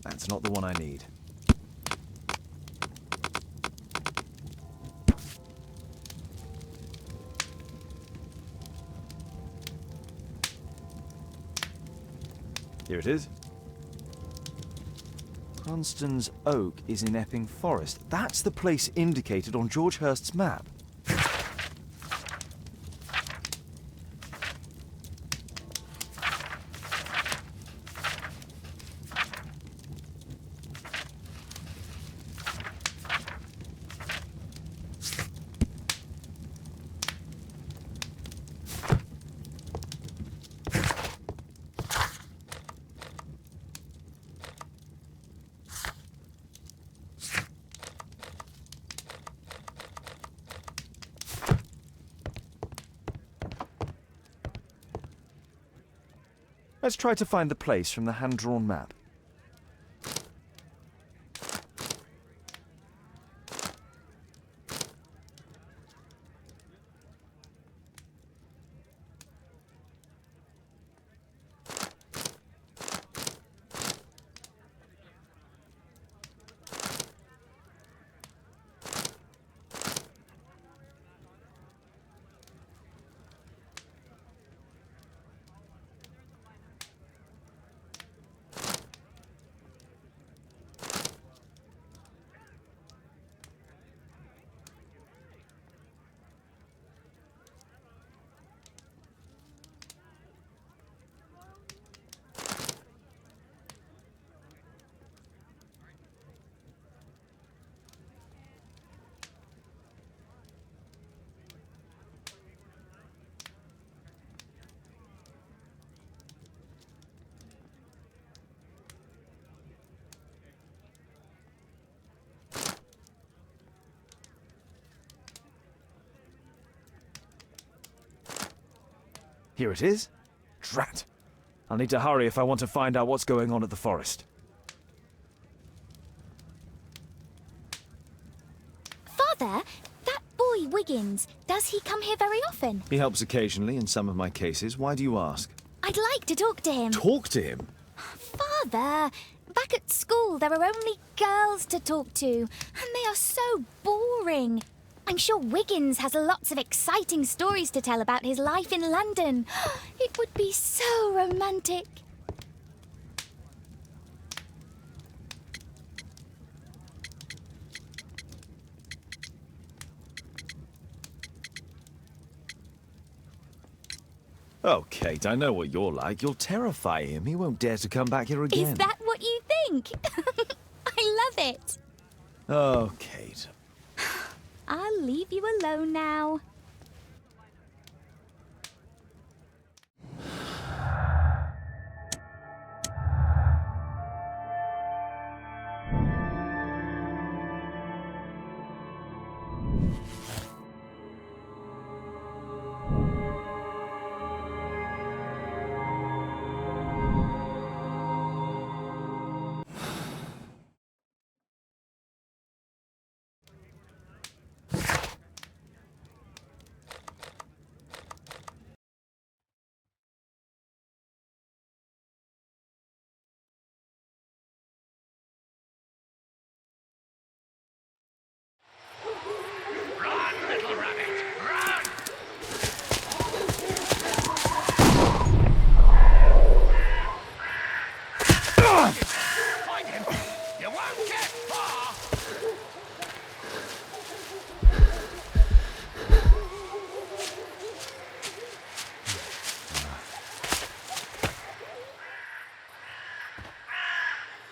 That's not the one I need. Here it is. Cranston's Oak is in Epping Forest. That's the place indicated on George Hurst's map. Let's try to find the place from the hand-drawn map. Here it is. Drat. I'll need to hurry if I want to find out what's going on at the forest. Father, that boy Wiggins, does he come here very often? He helps occasionally in some of my cases. Why do you ask? I'd like to talk to him. Talk to him? Father, back at school there are only girls to talk to, and they are so boring. I'm sure Wiggins has lots of exciting stories to tell about his life in London. It would be so romantic. Oh, Kate, I know what you're like. You'll terrify him. He won't dare to come back here again. Is that what you think? I love it. Oh, Kate. I'll leave you alone now.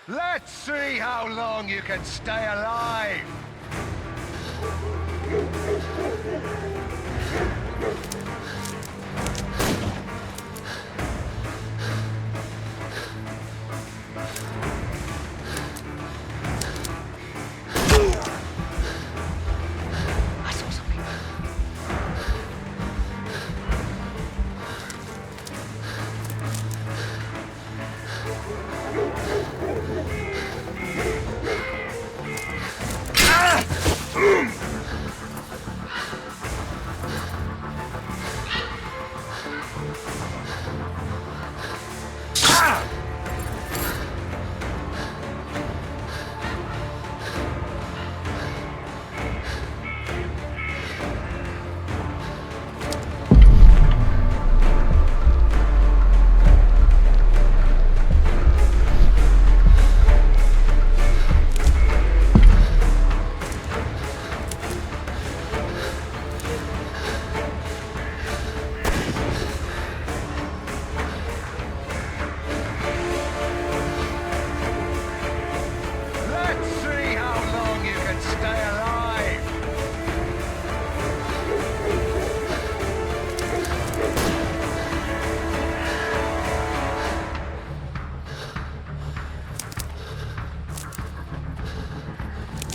Let's see how long you can stay alive! I saw something.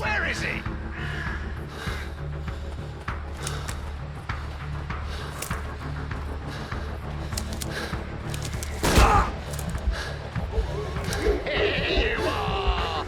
Where is he? Here you are!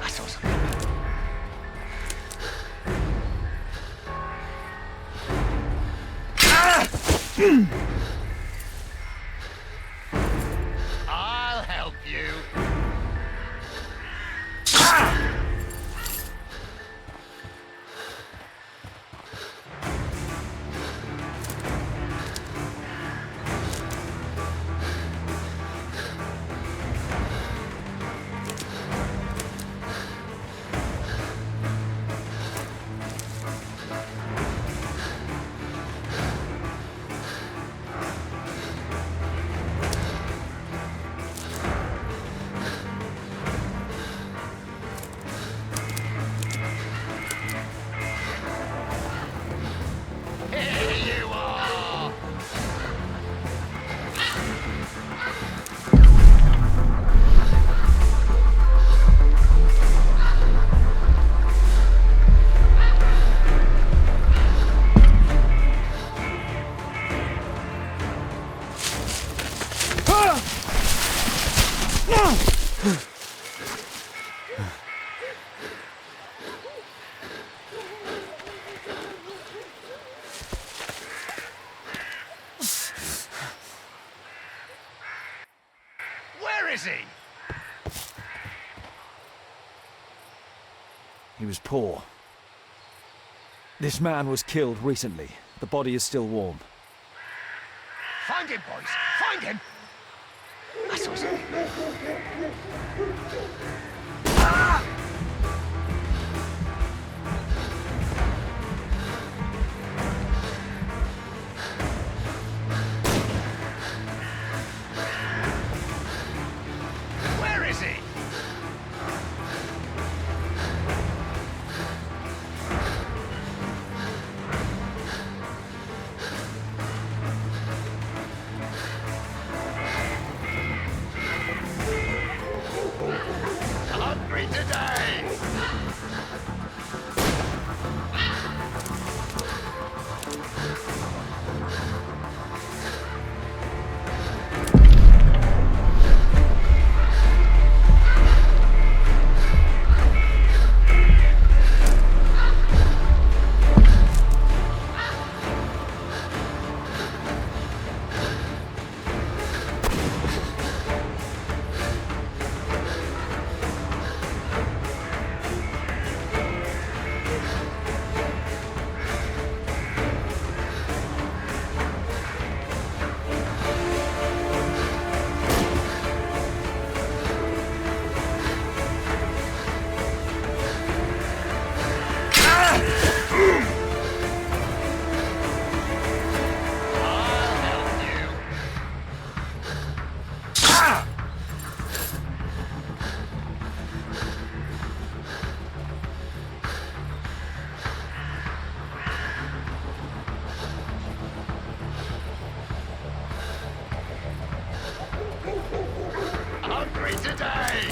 I saw something. I'll help you. is he? He was poor. This man was killed recently. The body is still warm. Find him, boys! Find him! That's awesome. Ah! Where is he? Hungry today! Hungry today!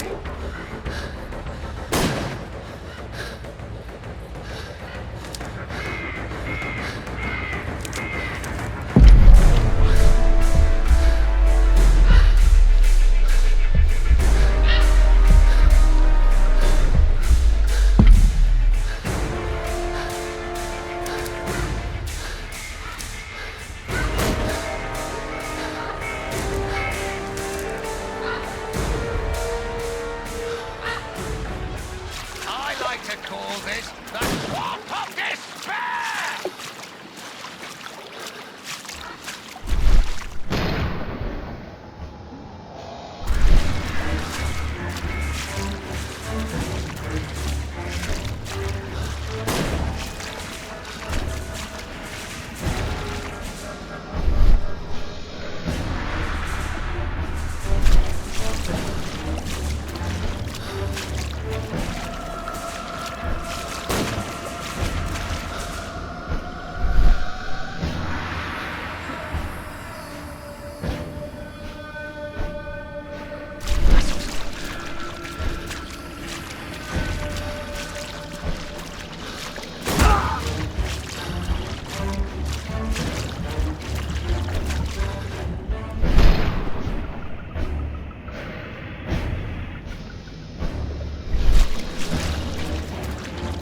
I like to call this the Swamp of Despair!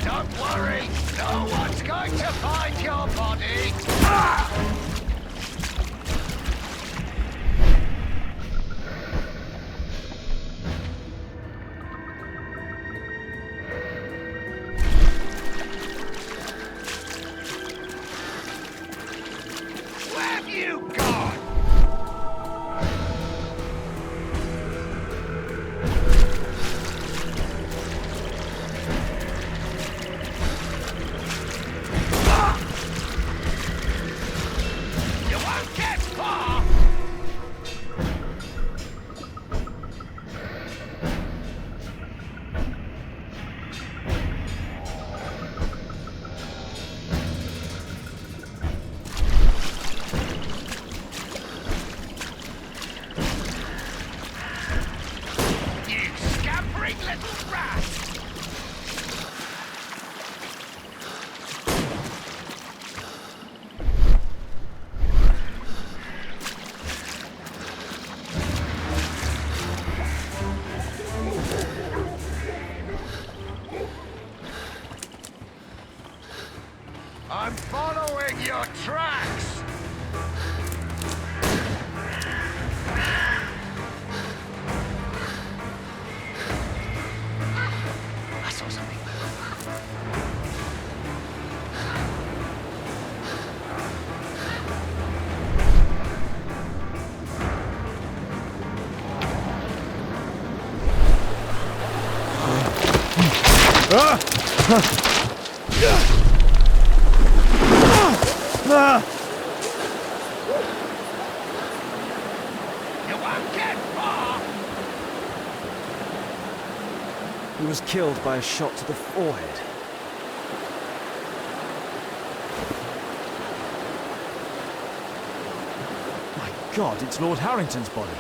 Don't worry, no one's going to find your body. Ah! Where have you gone? You won't get far! You scampering little rat! I'm following your tracks! won't get far! He was killed by a shot to the forehead. My God, it's Lord Harrington's body.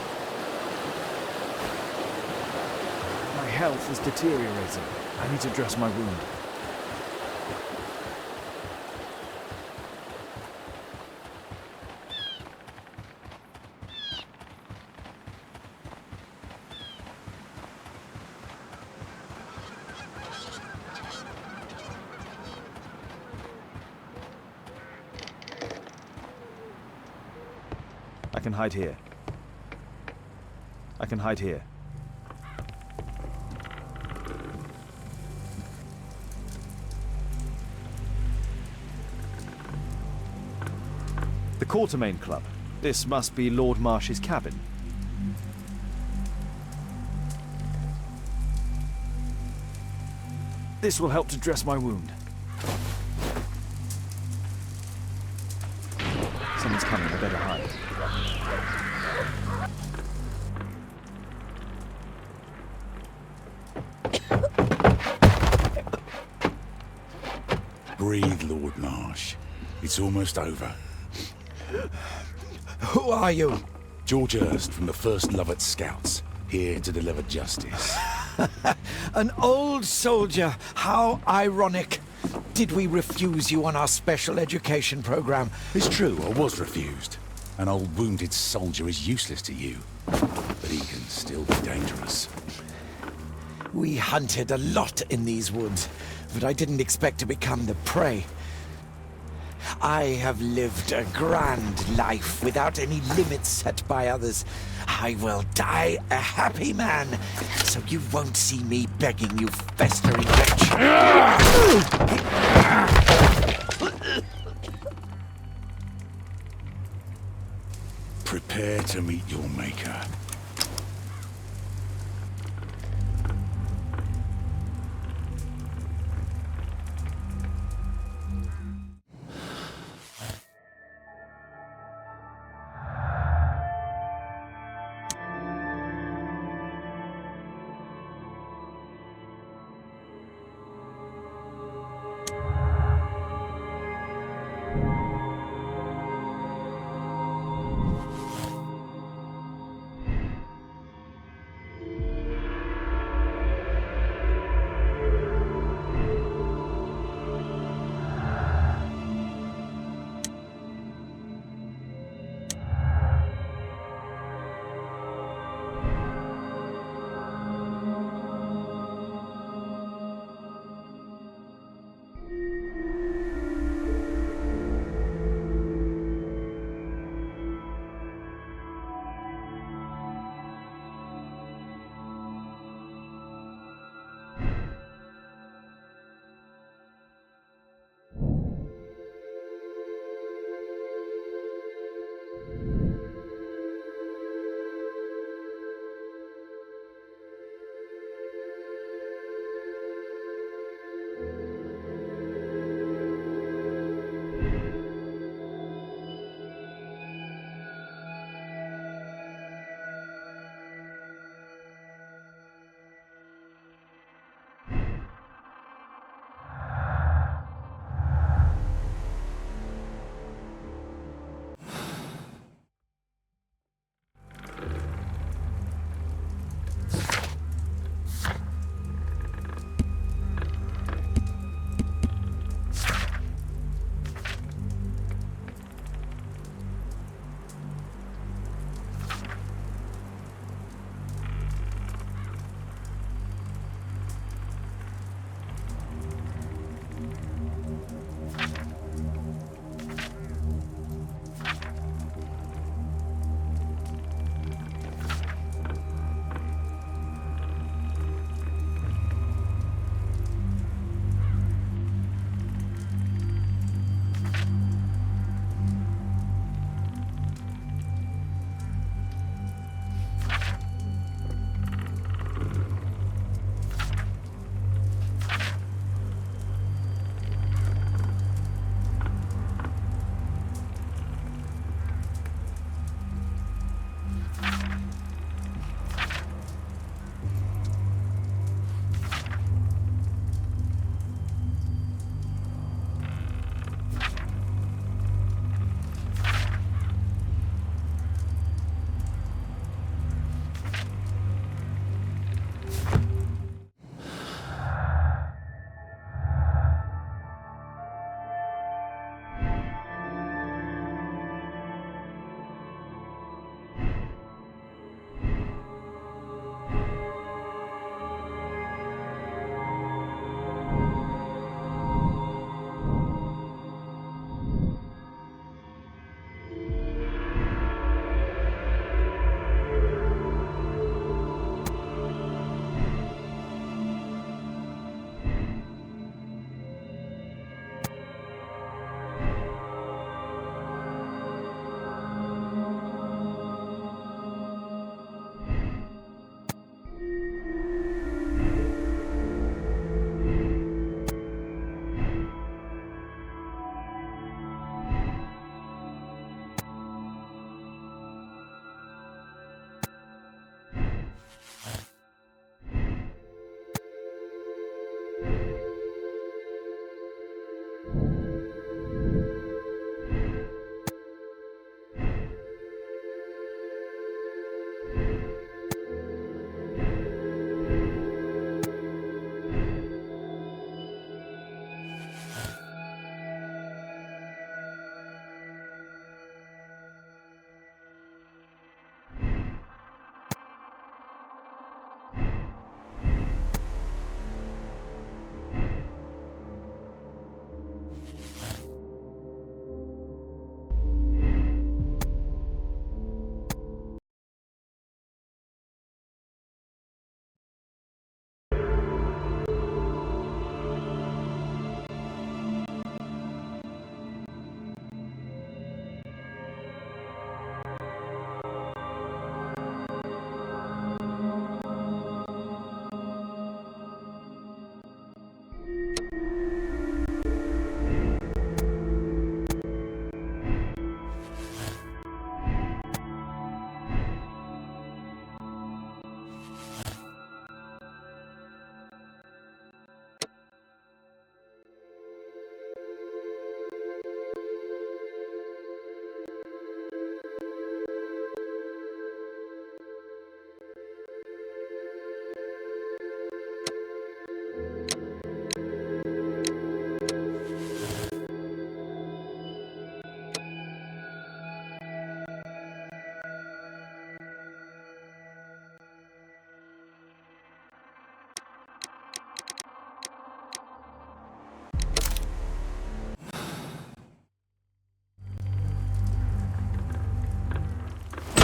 My health is deteriorating. I need to dress my wound. I can hide here. I can hide here. The Quartermain Club. This must be Lord Marsh's cabin. This will help to dress my wound. Someone's coming, I better hide. Breathe, Lord Marsh. It's almost over. Who are you? George Hurst from the 1st Lovett Scouts, here to deliver justice. An old soldier. How ironic. Did we refuse you on our special education program? It's true, I was refused. An old wounded soldier is useless to you, but he can still be dangerous. We hunted a lot in these woods, but I didn't expect to become the prey. I have lived a grand life without any limits set by others. I will die a happy man, so you won't see me begging you festering wretch. Prepare to meet your maker.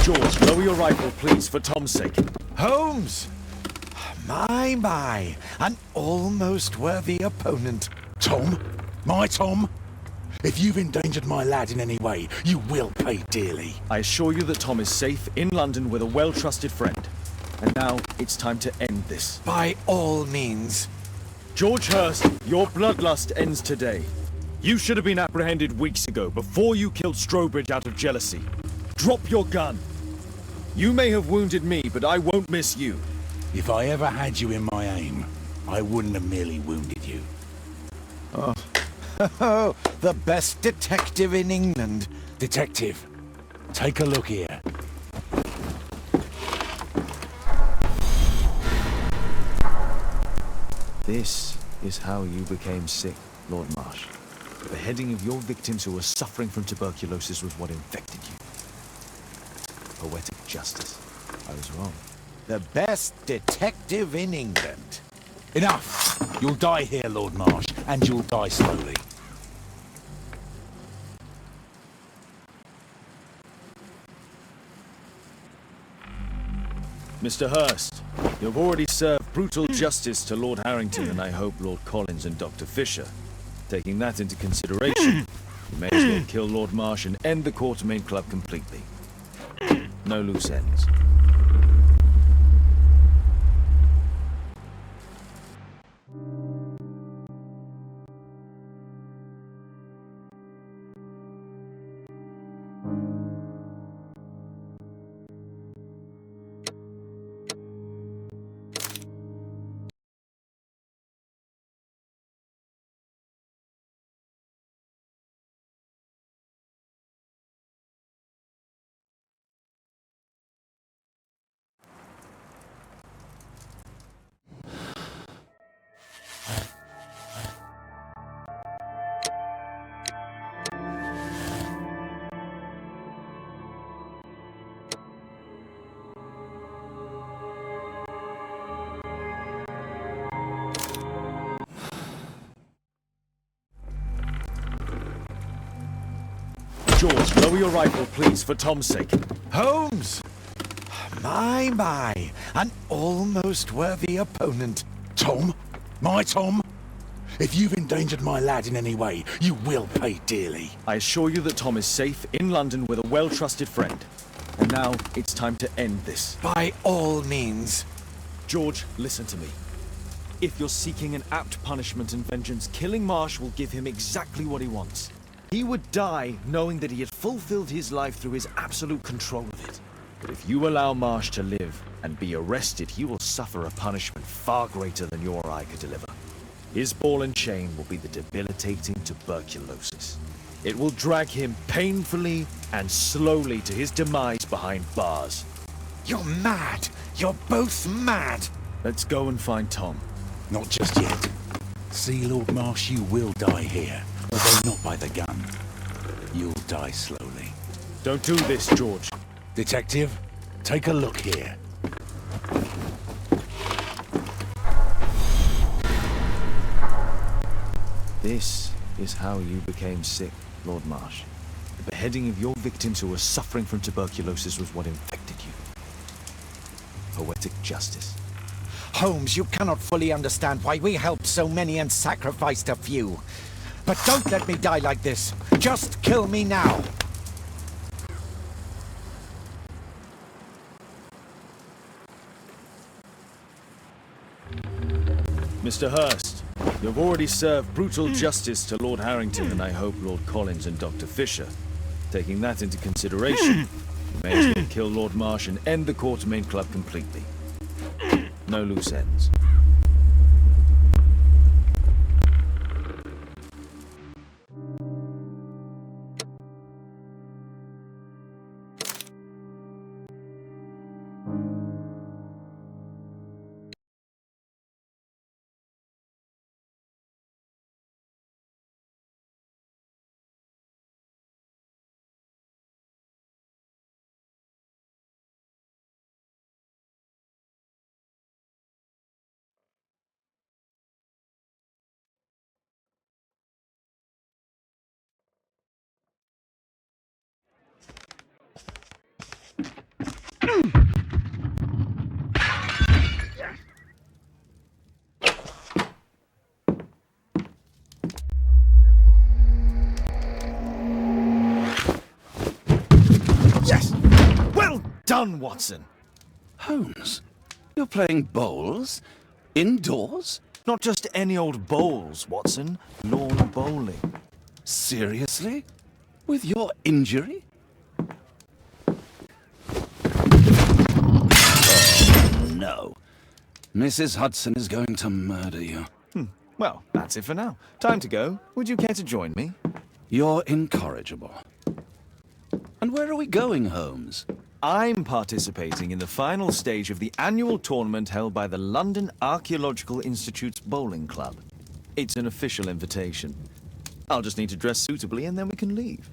George, lower your rifle, please, for Tom's sake. Holmes! My, an almost worthy opponent. Tom? My Tom? If you've endangered my lad in any way, you will pay dearly. I assure you that Tom is safe in London with a well-trusted friend. And now it's time to end this. By all means. George Hurst, your bloodlust ends today. You should have been apprehended weeks ago, before you killed Strobridge out of jealousy. Drop your gun. You may have wounded me, but I won't miss you. If I ever had you in my aim, I wouldn't have merely wounded you. Oh, the best detective in England. Detective, take a look here. This is how you became sick, Lord Marsh. The beheading of your victims who were suffering from tuberculosis was what infected you. Poetic justice. I was wrong. The best detective in England. Enough! You'll die here, Lord Marsh, and you'll die slowly. Mr. Hurst, you've already served brutal justice to Lord Harrington and I hope Lord Collins and Dr. Fisher. Taking that into consideration, you may as well kill Lord Marsh and end the Quartermain Club completely. No loose ends. George, lower your rifle, please, for Tom's sake. Holmes! My, an almost worthy opponent. Tom? My Tom? If you've endangered my lad in any way, you will pay dearly. I assure you that Tom is safe in London with a well-trusted friend. And now it's time to end this. By all means. George, listen to me. If you're seeking an apt punishment and vengeance, killing Marsh will give him exactly what he wants. He would die knowing that he had fulfilled his life through his absolute control of it. But if you allow Marsh to live and be arrested, he will suffer a punishment far greater than your eye could deliver. His ball and chain will be the debilitating tuberculosis. It will drag him painfully and slowly to his demise behind bars. You're mad! You're both mad! Let's go and find Tom. Not just yet. See, Lord Marsh, you will die here. Although not by the gun. You'll die slowly. Don't do this, George. Detective, take a look here. This is how you became sick, Lord Marsh. The beheading of your victims who were suffering from tuberculosis was what infected you. Poetic justice. Holmes, you cannot fully understand why we helped so many and sacrificed a few. But don't let me die like this. Just kill me now. Mr. Hurst, you've already served brutal justice to Lord Harrington and I hope Lord Collins and Dr. Fisher. Taking that into consideration, you may as well kill Lord Marsh and end the Quartermain Club completely. No loose ends. done, Watson. Holmes, you're playing bowls? Indoors? Not just any old bowls, Watson. Lawn bowling. Seriously? With your injury? Oh, no. Mrs. Hudson is going to murder you. Well, that's it for now. Time to go. Would you care to join me? You're incorrigible. And where are we going, Holmes? I'm participating in the final stage of the annual tournament held by the London Archaeological Institute's bowling club. It's an official invitation. I'll just need to dress suitably and then we can leave.